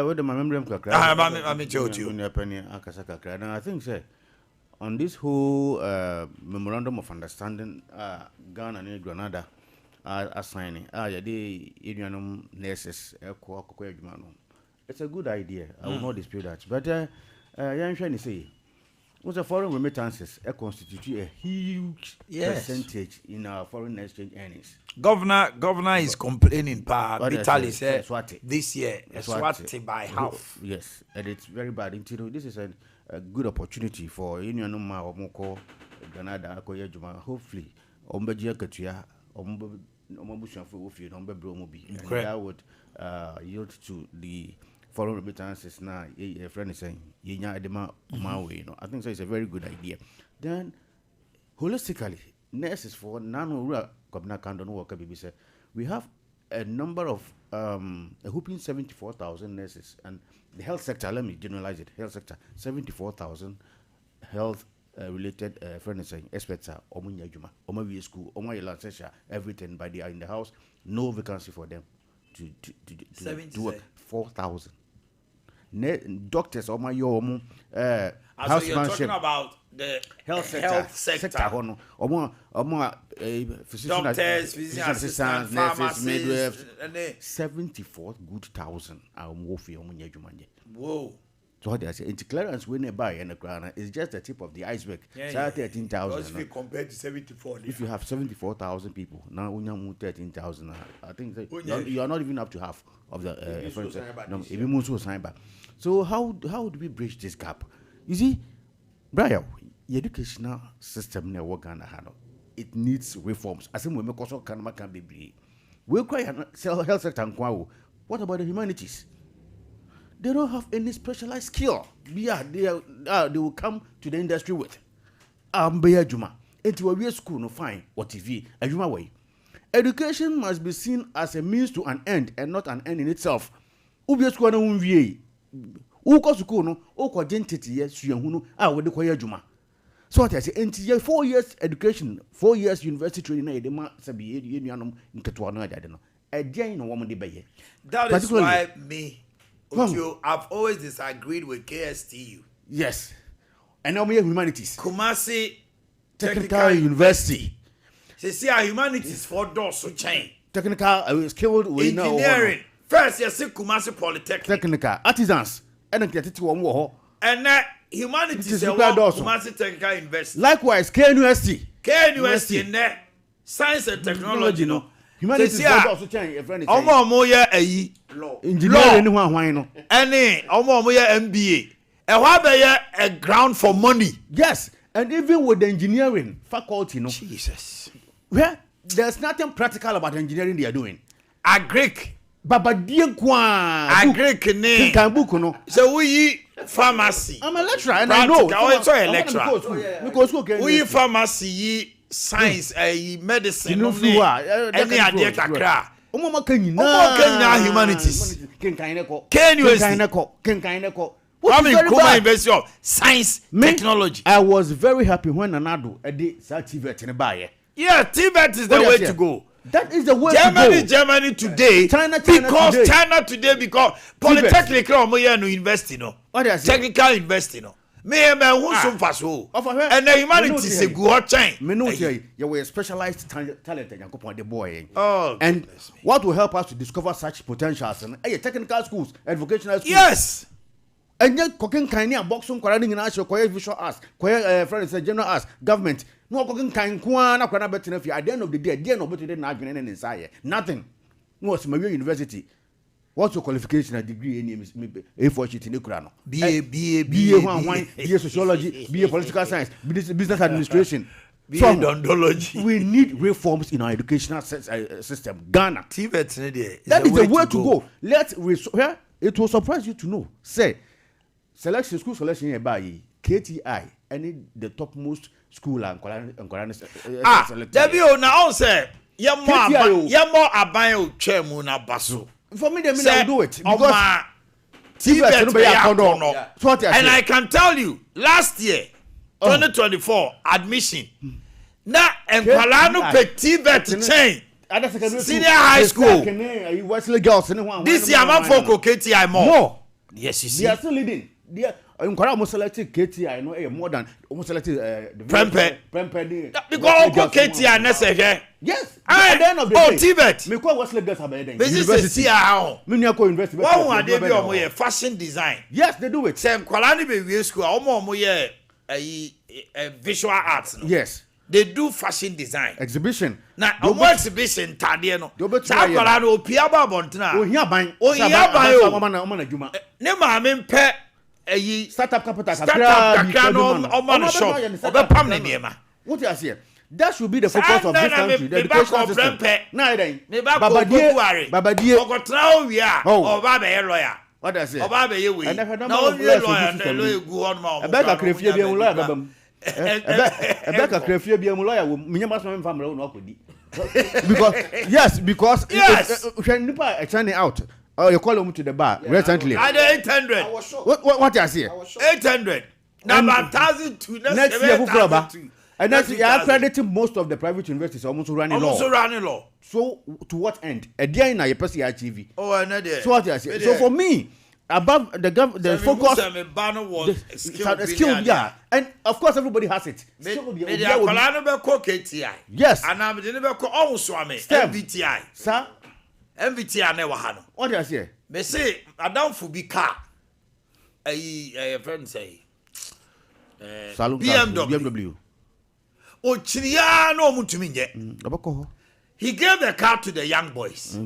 with the memory kakra I'm tell you akasa kakra and I think say on this whole memorandum of understanding Ghana and Grenada are signing yade union nurses akoko adwuma no it's a good idea I will not dispute that but yan hwe ni say what's the foreign remittances constitute a huge percentage in our foreign exchange earnings. Governor is complaining bitterly say this year Swati by half. Yes, and it's very bad. This is a good opportunity for Union Omoko Granada Akoyejuma. Hopefully, Ombejia Katia, Ombushan for Wofi, Ombebromobi, and that would yield to the foreign remittances now. A friend is saying, "Yenya edema mawe." You know, I think so. It's a very good idea. Then, holistically, nurses for nano Gobna Kando no work. BBC, we have a number of a whooping 74,000 nurses, and the health sector. Let me generalize it. Health sector 74,000 health related friends saying experts are omunya juma, omavi school, omayela session, everything. By they are in the house, no vacancy for them to work. 4,000. doctors or my yo So you're talking about the health sector hono physician doctors, physician assistants, nurses, midwives, and 74 good thousand wofi omunya dwumanye. whoa. So what they say, into clearance when they buy and the crown is just the tip of the iceberg. Yeah. 13,000. Because if you compare to 74, If you have 74,000 people, now when you 13,000, I think that Unya. you are not even up to half of the If you sign back this if you move to sign back. So how do we bridge this gap? You see, Brian, the educational system na work Ghana handle. It needs reforms. As in we make also can be. We require health sector and what about the humanities? They don't have any specialized skill. Yeah, they will come to the industry with. Ambeya Juma. Into a real school, no fine, or TV, a Juma way. Education must be seen as a means to an end and not an end in itself. Ubia school na unvie. Uko school no, uko identity yes, suyahuno, with the choir Juma. So what I say, into 4 years education, 4 years university training, na edema sabi yenianum nketwana adeno. Edian no woman de beye. That is why me. I've always disagreed with KSTU. Yes. And now we have humanities. Kumasi Technical University. See our humanities for doors to change. Technical skilled engineering. First, you see Kumasi Polytechnic. Technical artisans. And then get to one more. And humanities is Kumasi Technical University. Likewise, KNUST. KNUST in there. Science and technology, no. Humanities also change. Omo ya ayi engineering no hwan no. Any omo ya MBA. E wa be ya a ground for money. Yes, and even with the engineering faculty, no. Jesus. Where there's nothing practical about engineering they are doing. Agric. Babadie kwa. Agric ne. Kan book no. So we pharmacy. I'm a lecturer and I know. Oh, sorry, lecturer. Because we pharmacy science medicine no ne. Any ade kakra. Omo kanyina humanities. Kenkaineko. I'm in Kuma University of Science Technology. I was very happy when Nanado did TVET in buy. Yeah, TVET is the way to go. That is the way to go. Germany today. China today because Polytechnic no university no. Technical university no. Me who Sompa so. And the humanities is good chain. Me no say you were specialized talent and the boy. Oh. And what will help us to discover such potentials and technical schools and vocational schools. Yes. And yet cooking kind of boxing quarantine in Asia, visual arts, friends general arts, government. No cooking kind kwana kwana better if you at the end of the day, nobody didn't have been inside. Nothing. No, it's my university. What's your qualification and degree in A4 sheet in Ukraine? BA sociology, BA political science, business administration. BA odontology. We need reforms in our educational system. Ghana. TVET that is the way to go. It will surprise you to know. Say, school selection here by KTI, any the topmost school and Debbie now say, more abayo chairman basu. For me, they will do it because TVET and I can tell you, last year, 2024 admission, na empalano pe TVET chain. Senior high school. This year, I'm for KTI more. Yes, you see. They are still leading. They are almost selected KTI. No, more than almost selected. Prempe. Because KTI necessary. Yes. At the end of the day. TVET. Me ko Wesley girls have anything. University how. Me ni ko university. One they be omo fashion design. Yes, they do it. Same kwalani be we school. Omo visual arts. Yes. They do fashion design exhibition. Now, omo exhibition tade no. Sa kwala no opia ba bontina. Ohia ban. Ohia ban. Ne ma me mpe startup capital kakra no omo no shop. Obepam ne niema. What you say? That should be the focus of this country. The education system. Na then. Babadie. Ogotra owia. Oba be lawyer. What I say? Oba be we. Na only lawyer gu on ma. Abeka krefie bi lawyer babam. Abeka krefie bi lawyer wo minyama so mfa mra no akodi. Because when people are turning out, you call them to the bar recently. I 800. What I say? 800. Number 1,002. Next year, and that's you are crediting most of the private universities almost running law. So to what end? A day in a person TV. Oh, another. So what I say? So for me, above the focus. The skill, yeah. And of course, everybody has it. Yes. And I'm the never call Swami. MVTI. Sir? MVTI never had. What do I say? They say, I don't for be car. A friend say, BMW. Oh, Chiriano Mutuminje. He gave the car to the young boys.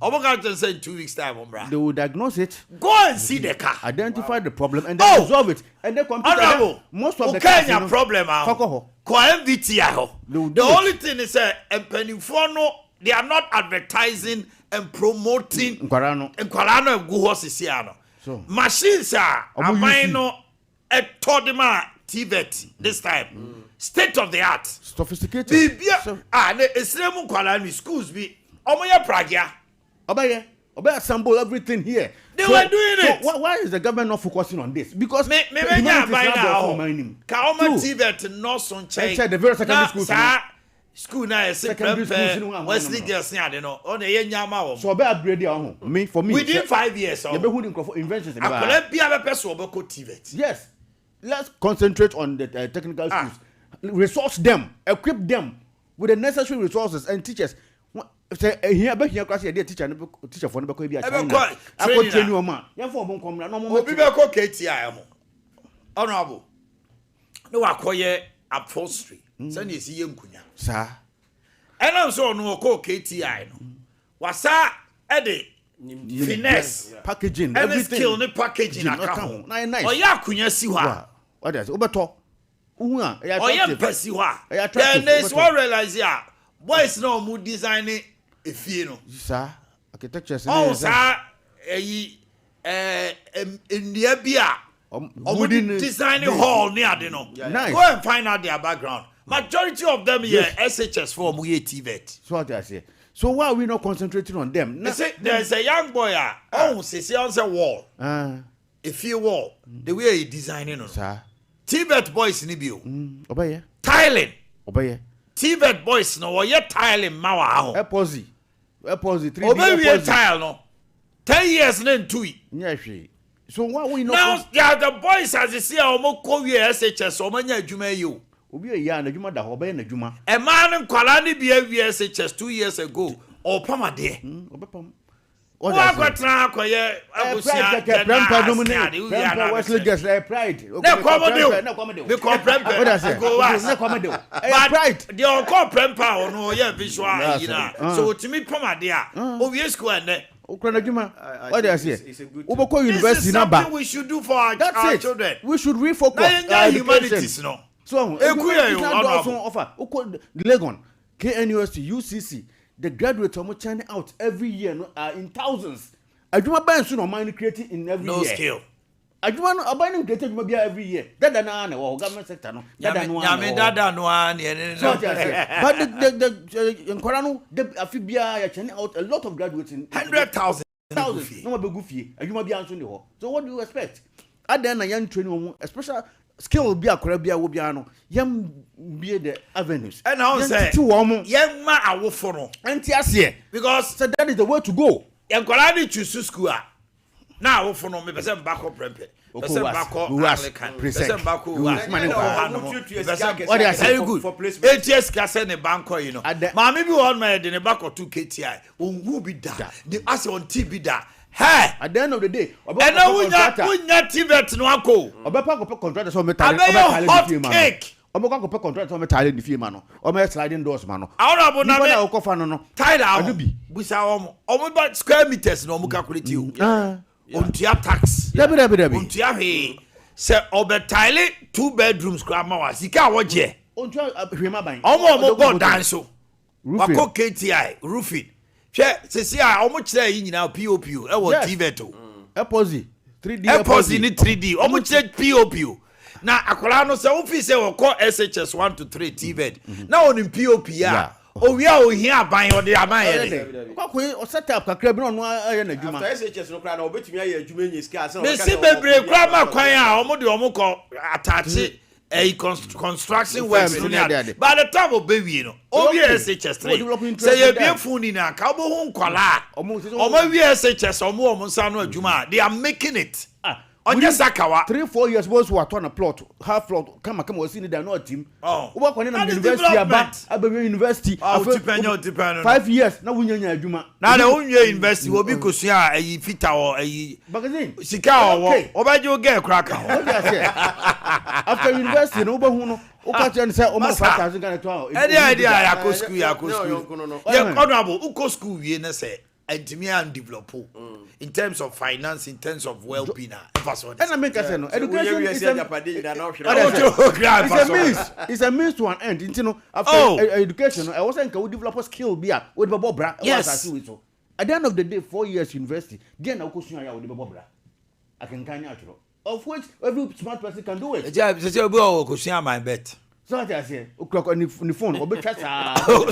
Oboga said in 2 weeks' time, they will diagnose it. Go and see the car. Identify the problem and then resolve it. And then computer. Most of the cars, problem MVTI. The only thing is they are not advertising and promoting Nkwalano and Guhosisiano. So machines are buying a Todima TVET this time. State of the art. Sophisticated. Esremu Nkwalano schools be Omoya Pragia. Obey assemble everything here. They were doing it. So why is the government not focusing on this? Because maybe Kaoma TVET no son change. The very secondary school. School now is Wesley girls now, you know. On a young so be upgrade your me for me. Within 5 years, you be holding inventions. Yes, let's concentrate on the technical schools. Resource them, equip them with the necessary resources and teachers. Say here be here class here teacher for no be a train you man. Yan for bon come na no mo be ko KTI mo. Honorable. No akoye upholstery. Send you see yenkunya. Sir. And also no ko KTI no. Wasa ede finesse packaging everything. Skill ne packaging account. Nice. Oya akunya si ho a. What is obeto? Oya pesi ho a. Then is what realize here. Boys no mu designing efie no. Sir. Architecture oh sir India bia designing hall near the no. Nice. Go and find out their background. Majority of them here SHS for mu TVET. So what I say. So why are we not concentrating on them? There's a young boy say on the wall. If you wall, the way he designing on. Sir. TVET boys ni bio. Obey. Tiling. Obey. TVET boys no ye tiling mawa ho. Eposi 3D. Obey tile no. 10 years then 2. Yeah, so why we not now yeah, the boys as you see omo ko we SHS omanya adwuma yi o. Obi e ya na adwuma da ho be na adwuma. A man nkwala ni bia we SHS 2 years ago or pama de. Obepam. What akwatra akoye abusia grandpa nominate. Grandpa Wesley guest pride. No come do. Because grandpa. What I say? No come do. Pride. The on grandpa or no yeah visual you know. So to me pama de a. Owie school and what do I say? University number. We should do for our children. We should refocus humanities no. So offer Legon, KNUST, UCC, the graduates are churning out every year in thousands. Ajuma ban soon on mind creating in every year. No skill. Ajuma abaning created maybe every year. That na government sector no. That no but the Nkorano the afibia are churning out a lot of graduates in 100,000. No be goofy. Ajuma bi anso ni ho. So what do you expect? Adan na yan training especially skill be akora bia wo bia no yam be the avenues and how say yam ma awofo no anti ase because so that is the way to go yankora ni choose school a na awofo no me pese mbako prempe pese mbako Anglican pese mbako very good ATS ka say ne banko you know ma me bi won ma de ne bako 2 KTI onwu bi da the ase on TB da. Hey, at the end of the day, and now we got TVET no ako. Obepa contract so metal. Hot cake. Obepa go contract so metal in the film mano. O me sliding doors mano. Honorable na me. Na ko fa no. Title. Busa omo. Omo ba square meters no mo calculate you. Ontua tax. Debi. Ontua he. Se obetile 2 bedrooms kra ma wa sika wo je. Ontua hwema ban. Omo go dance so. Wako KTI roofing. Sisi a omo kire yi nyina POP e wo TVET o. Eposi 3D Eposi ni 3D. Omo kire POP. Na akola no se wo fi se wo call SHS 1 to 3 TVET. Na onim POP ya. O wi a o hia aban o de aban ye de. Kwakwe o set up kakra bi no aye na adwuma. After SHS no kra na obetumi aye adwuma nyi ska ase. Me si bebre kra ma kwan a omo de omo ko attach a construction works by the time of baby, you know, OBSHS3. Say a beer phone in a cowboy home kola. OBSHS or more Monsano Juma. They are making it. On your Sakawa 3-4 years was what on a plot, half plot, come was in the not team. Oh, work on university about university. 5 years, now we know Juma. Now the only university will be Kusia, a fita or a magazine. Sika or by you get a cracker. After university, no one who can say almost 5,000 Ghana. Any idea I could school, I could school. Yeah, honorable, who could school, you know, say. And to me, and develop in terms of finance, in terms of well-being. And I make a sense. Education is a means to an end. You know, after education, I wasn't going to develop a skill. With Bobra. Yes. At the end of the day, 4 years university. Then I will with Bobra. I can natural. Of which every smart person can do it. My bet. So I say, o'clock on the phone, or better,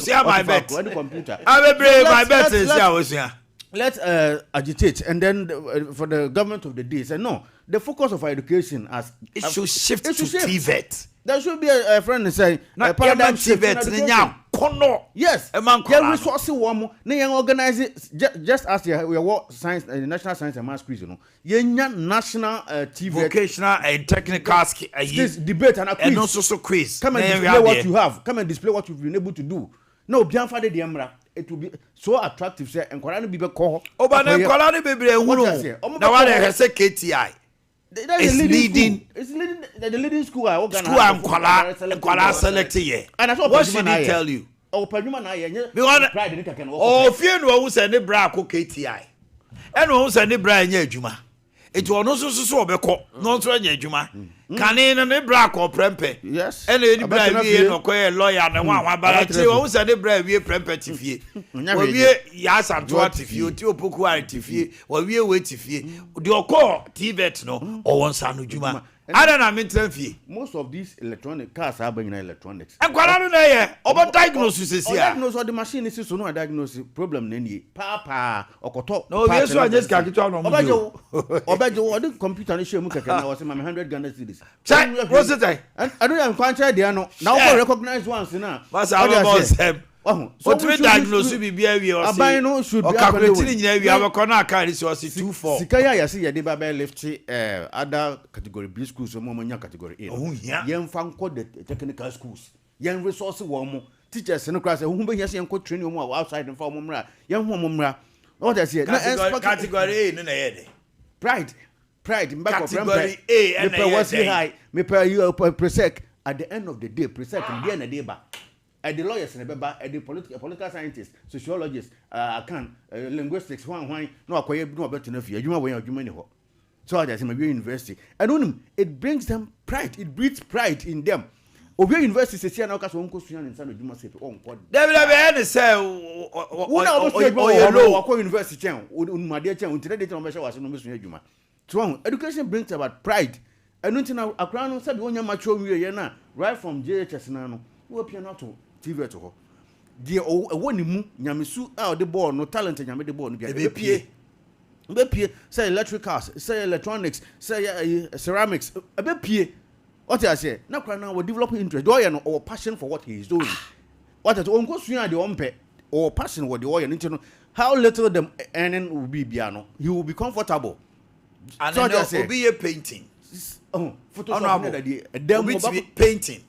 see my bet. On the computer. I will bring my bet is here. Let's agitate, and then for the government of the day say no. The focus of our education as it should shift to TVET. There should be a friend who say a paradigm shift. Yes, a resource one. They organize it just as we are science, national science and math quiz. You know, national TV vocational and technical skills debate and also quiz. Come and display what you have. Come and display what you've been able to do. No, beyond Father the Emra. It will be so attractive, sir. And Korani be call. Oh, but then Korani be now what I say KTI. It's leading the leading school. I'm Kola selected here. And what should he tell you? Oh, Pajuma na yenye. Oh, fear no who send the bra ko KTI. And who send the bra nye adwuma. It will no so obeko. No so nye adwuma. Kane ne bra ko prempe. Yes. And the bra wie no ko lawyer na wan bara che who send the bra wie prempe tifie. We wie yasanto tifie, ti opoku tifie, we we tifie. The okọ TVET no o won sa no adwuma. Ada na mentan most of these electronic cars are bringing electronics. And kwala no na ye obo diagnosis is here. Diagnose the machine is so no diagnose problem na ni. Papa okoto. No we so just ka kitu no mo. Obejo the computer no share mu keke na was 100 Ghana cedis. Check what's it? And I don't am kwancha there no. Now we recognize once na. Mas almost them. So to diagnose be we or say no should be calculating we have corner car is 24. Sikaya ya see ye dey ba lift other category B schools so mo category A. Oh yeah. Yen fan ko the technical schools. Yen resource wo mo teachers no class hu be here yen ko train mo outside and for mo mra. Yen hu mo mra. What I say category A no na ye dey. Pride back of category A and high me per you presec at the end of the day presec dey na dey ba. The lawyers in the Beba, the political scientists, sociologists, linguistics, no acquire no better enough. You are way many. So I just university. And it brings them pride, it breeds pride in them. Of your university, say, no, because one question in San Juma say, oh, God. David, I say, oh, university, my dear child, today they was no Juma. So education brings about pride. And until now, a crown said, when you're mature, right from JHS now, we appear not to. TV to ho die o woni mu nyamesu a the ball no talent nyame the ball no bia be pie say electricals say electronics say ceramics be pie what I say na kwa na we develop interest do no or passion for what he is doing what at on go sua de ompe or passion what the oil no how little them earning will be bia no he will be comfortable and so then will be a painting Photoshop them will be painting.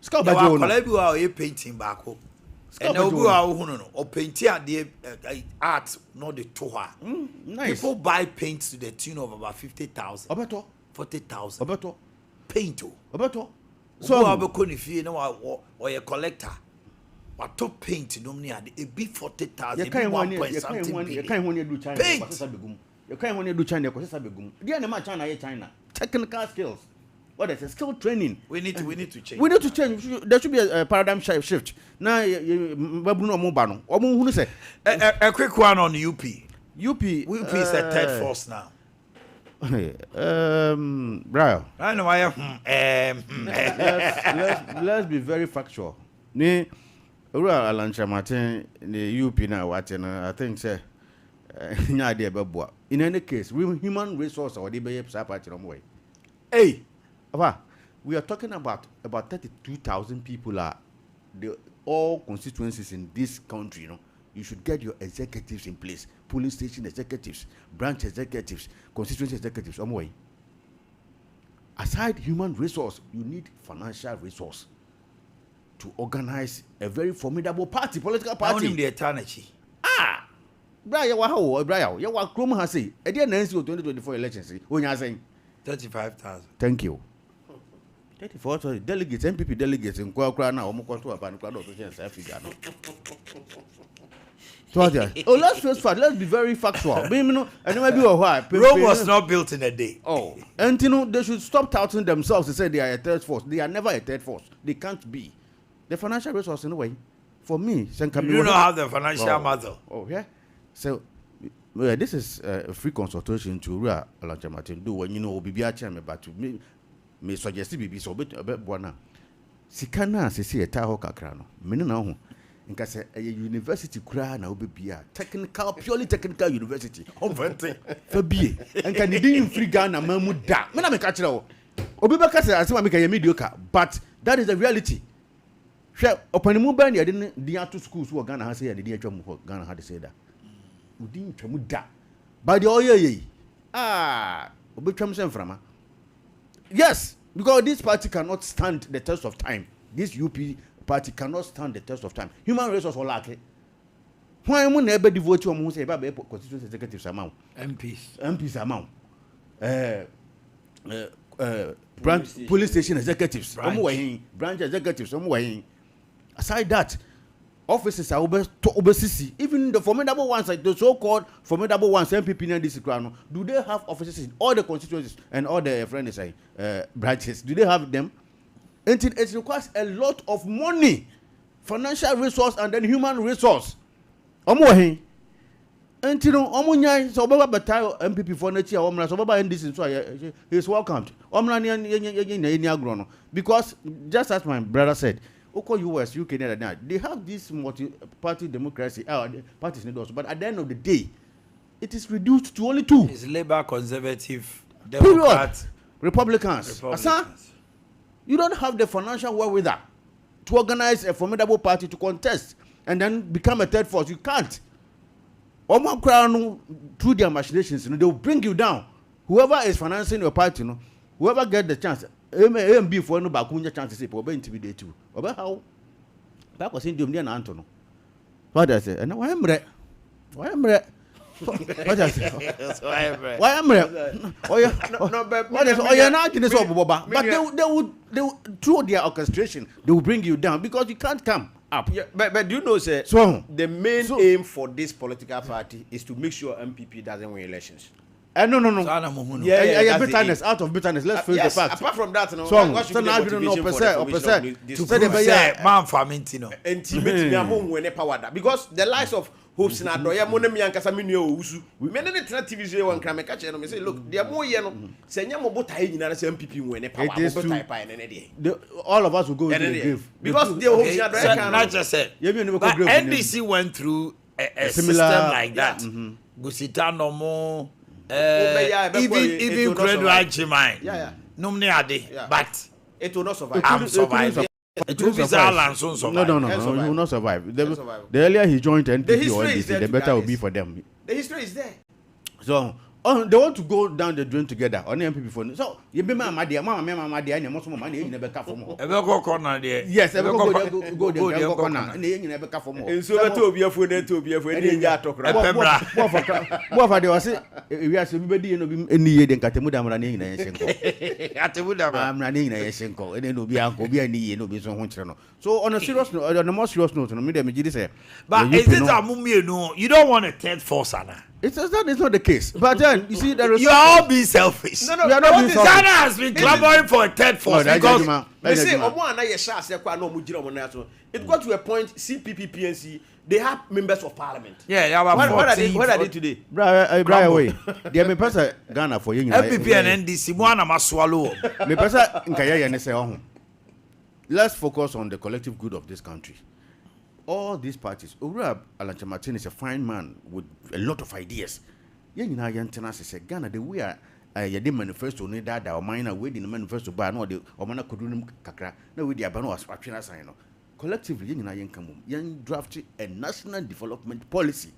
Scout by Joe, painting back home. And no go or painting at the art, not the tour. Nice. People buy paints to the tune of about 50,000. About 40,000. About paint. About so I will if you know or a collector. What to paint no near a big 40,000. You can't want you do China. Paint. You can't want you do China because it's a big. The enemy China. Technical skills. What is skill training? We need to change. We need to change. There should be a paradigm shift. Now, Babuno Mobano. Who say a quick one on UP. UP is a third force now. Brian. I know I am. Let's be very factual. Ne, Alancha Martin, the UP now. What I think say, idea about. In any case, we human resource or the way. Hey. we are talking about 32,000 people are all constituencies in this country. You should get your executives in place, police station executives, branch executives, constituency executives. Aside human resource, you need financial resource to organize a very formidable political party. Only the eternity. Brian, you are Chrome has say, a dear Nancy 2024 elections. When you are saying 35,000. thank you. 34 delegates, MPP delegates in Kwakra now, almost to a banquet of the Africa. Oh, let's face fact. Let's be very factual. Rome was not built in a day. Oh, and they should stop touting themselves to say they are a third force. They are never a third force. They can't be. The financial resource in a way. For me, you don't have the financial muscle. Oh yeah. So this is a free consultation to Rua Alancha Martin do when you know Bibia Chairman, but to me suggest Bibi so bit a bit buana. Sikana se a taho kakrano. Minna nka say a university kura na obebia technical purely technical university onvente fa bie nka ne din free Ghana mamu da me na me ka kire wo obebeka say asema me ka ye mediocre, but that is the reality. Hwe opanimu ban ye de din ato schools wo Ghana ha say ye de din atwa mu Ghana ha de say da udin twa mu da by the oye obetwam say mframa. Yes, because this party cannot stand the test of time. This UP party cannot stand the test of time. Human resource will lack it. Why am I never devote to say about constituency executives amount? MPs amount. Branch police station executives. Branch executives. Aside that, offices are overseas. Even the formidable ones, like the so-called formidable ones, MPP and this crown, do they have offices in all the constituencies and all the friends branches? Do they have them? And it requires a lot of money, financial resource, and then human resource. And so MPP for next year, so he's welcomed. Because just as my brother said, US, UK, they have this multi-party democracy, parties need also, but at the end of the day, it is reduced to only two. It's Labour, Conservative, Democrats, Republicans. You don't have the financial wherewithal to organize a formidable party to contest and then become a third force. You can't. Through their machinations, they will bring you down. Whoever is financing your party, whoever get the chance, AMB for no bakunya chance to say, "Obe intimidate you." Obe how? That was in the Indian Antono. What does it? And why am I? What does it? Why am I? You're not in this Boba. But they would through their orchestration, they will bring you down because you can't come up. Yeah, but do you know, sir? So the main aim for this political party is to make sure MPP doesn't win elections. No. Yeah, bitterness, out of bitterness. Let's face the facts. Apart from that, what should be the motivation for the because the likes of hopes na doya mo na mi ankasa me nua owusu me ne ne tena TV show wan kra me ka che no me say look they mo ye no se nya mo botai nyina na se MPP win power mo botai pa ne de all of us will go into the grave because the hopes na doya can not just say NDC went through a similar system like that. Gusita no mo even Credo Achimine. Nomne Ade, but it will not survive. I'm surviving. It will be Zalan soon survive. No, he will not survive. The earlier he joined NPP or NDC, the better will be for them. The history is there. So, they want to go down the drain together on the MPP phone. So, you be my dear, Mama, dear, and most of my money, you never come for more. Ever go corner there? Yes, ever go there, corner, and you never come for more. And so, to be a food, to be a food, and you talk about what they was we are somebody in the year, then Katamuda running in a Shenko. I'm running in a Shenko, and then will be Uncle Be any year, no be so much. So, on a serious note, on a more serious note, but is it a mummy? No, you don't want a third force, Anna. That is not the case. But then you see, there is you are all being selfish. No, we are not being selfish. Ghana has been clamoring for a third force because they say it got to a point. CPP, PNC, they have members of parliament. Yeah, what are they today? Brian, wait. They may pass Ghana for you. MPP and NDC, one of us swallow. May pass Nkaya and say, let's focus on the collective good of this country. All these parties, Urab Alancha Martin is a fine man with a lot of ideas. Ghana, the we are yɛde manifesto ne dada ɔman na wedi ne manifesto ba na ɔde ɔman na kodu nim kakra na wedi aba na wasatwe na san no collectively yɛn nyinaa yɛnka mom yɛn draft a national development policy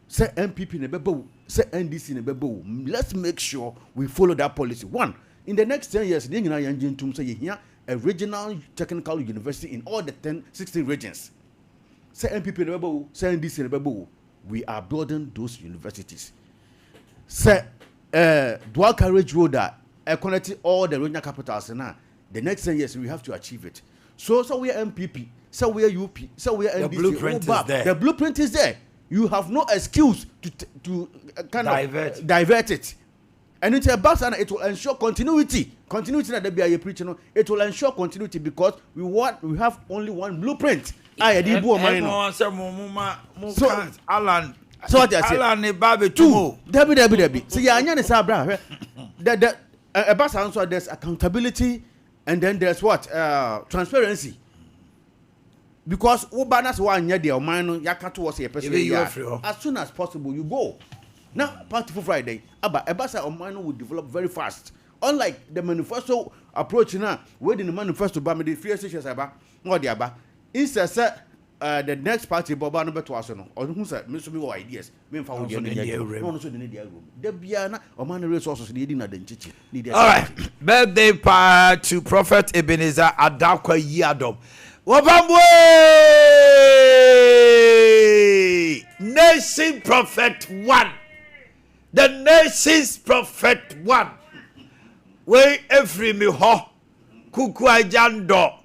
say MPP ne bebo say NDC ne bebo let's make sure we follow that policy. One, in the next 10 years yɛn nyinaa yɛn gye ntum say yɛhia a regional technical university in all the 16 regions. Say MPP ne bebo say NDC ne bebo, we are building those universities. Say dual carriage road that connecting all the regional capitals now. The next 10 years we have to achieve it. So we are MPP, so we are UP, so we are NDC. The blueprint is there. The blueprint is there. You have no excuse to kind of divert it. And it's a bus and it will ensure continuity. Continuity that they are preaching. It will ensure continuity because we have only one blueprint. Alan. So what I say? Alan Babe too. Debbie. So yeah, anya ne sabra. The a bus answer there's accountability and then there's what? Transparency. Because Ubanas one year the man yakatu was a person as soon as possible you go. Now party for Friday, but Ebasa Omano will develop very fast. Unlike the manifesto approach now, where the manifesto by the fear stations about or the Aba. Instead the next party Boba number to us or who said Mr. Me ideas. Me and found the Biana or man resources needing a dentity. All right. Birthday to Prophet Ebenezer Ade Akye Abia. Wabambwe! Nation Prophet 1. The nation's Prophet 1. We every mi ho. Kuku ajando.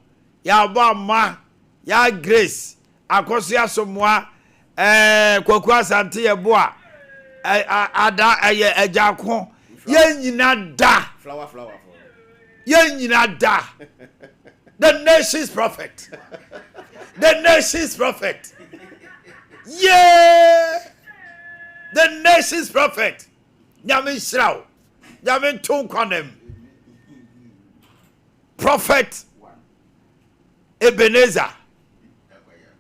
Ya bama. Ya grace. Akosi asomwa. Kwaku asante yeboa. Ada ejakon. Yen nyina da. Flower. Yen nyina da. The nation's prophet. The nation's prophet. Yeah. The nation's prophet. Nyamin Shrao. Nyamin Tunkonem. Prophet Ebenezer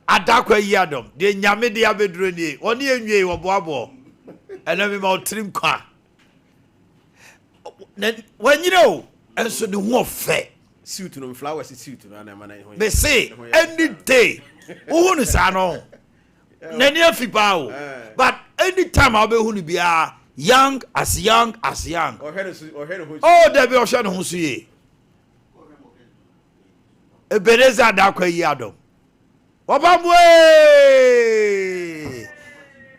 Ade Akye Abia. The Nyame de abedroni. Oni enwie oboabo. Enemi ma otrim kwa. When you know, and so the one fair. Suit no flowers suit no na man. They say any day. Who no say no. Nani afipa o. But anytime I be who be young as young. Oh, there be ocean who see. Ebenezer Ade Akye Abia. Wabamwe.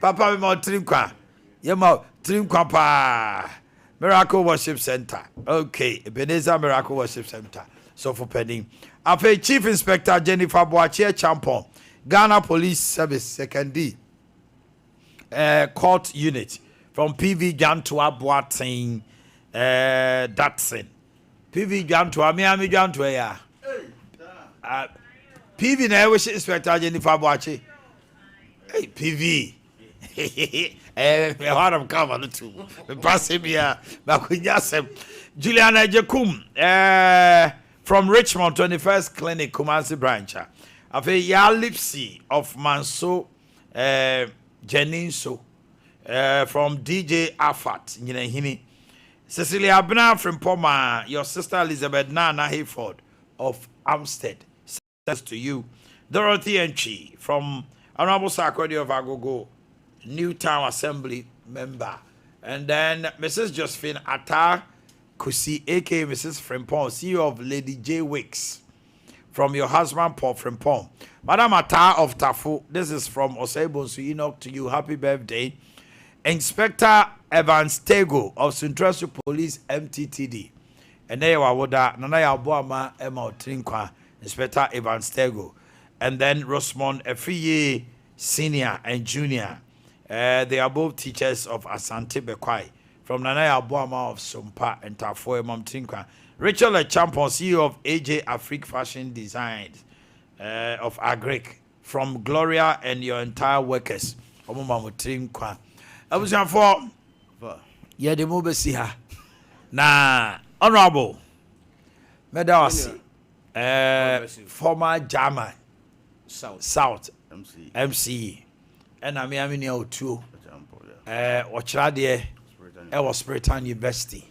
Papa me mo trim kwa. Ye mo trim kwa pa. Miracle Worship Center. Okay, Ebenezer Miracle Worship Center. So for pending. After Chief Inspector Jennifer Boakye Champon, Ghana Police Service 2nd Court Unit from PV Jantua Boateng Datsun. PV Jantua, Miami Jantua ya. PV na wish Inspector Jennifer Boakye. Hey PV. Hard of cover too. Pass him here. Juliana Jekum from Richmond 21st Clinic, Kumasi branch. Afe ya Lipsy of Manso Jeninso from DJ Afat Nyinahini. Cecilia Abna from Poma, your sister Elizabeth Nana Hayford of Amstead. Says to you, Dorothy Enchi from Honorable Sakodi of Agogo, Newtown Assembly member. And then Mrs. Josephine Atta Kusi, aka Mrs. Frimpong, CEO of Lady J Wicks, from your husband Paul Frimpong. Madam Atta of Tafu, this is from Osebonsu Enoch to you. Happy birthday. Inspector Evans Tego of Central Police MTTD. And there were Nanaya Boama Emma Trinkwa, Inspector Evans Tego. And then Rosemont Efiye Senior and Junior. They are both teachers of Asante Bekwai from Nanaya Boama of Sompa and Tafoe Mam Trinkwa. Rachel Champon, CEO of AJ Afrique Fashion Designs of Agric, from Gloria and your entire workers. Omama Trinkwa. I was for yeah, the mobile see her. Na honorable Medawasi, former German South MC, and I mean, too. ɔkyerɛ deɛ ɛwɔ Spiritan University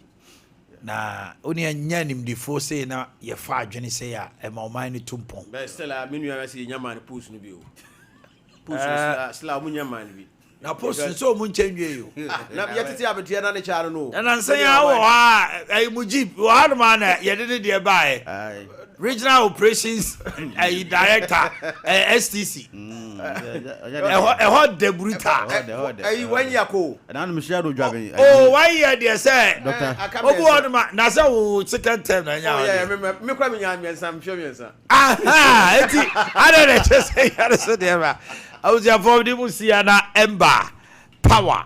na oni anya nimdifo sei na yɛfa adwene sei a ɛma ɔman ne tumpɔn bɛ stella me nua sɛ nyama ne post no bi o post stella mu nyama ne bi na post so mu nkyɛnwie yo na yɛtete abetua na ne kyaro no na nsan ya wɔ ha ai mu jeep wɔ ha ma na yɛde ne deɛ bae regional operations director STC ɛhɔ debrita ai wan yako na no mehia do dwabe oh why here deɛ sɛ obu on ma na sɛ wo second term na nya me kwa me nya miensa mhwɛ miensa aha eti ada na kyɛ sɛ yare so deɛ ba awusia fo de mu sia na ember power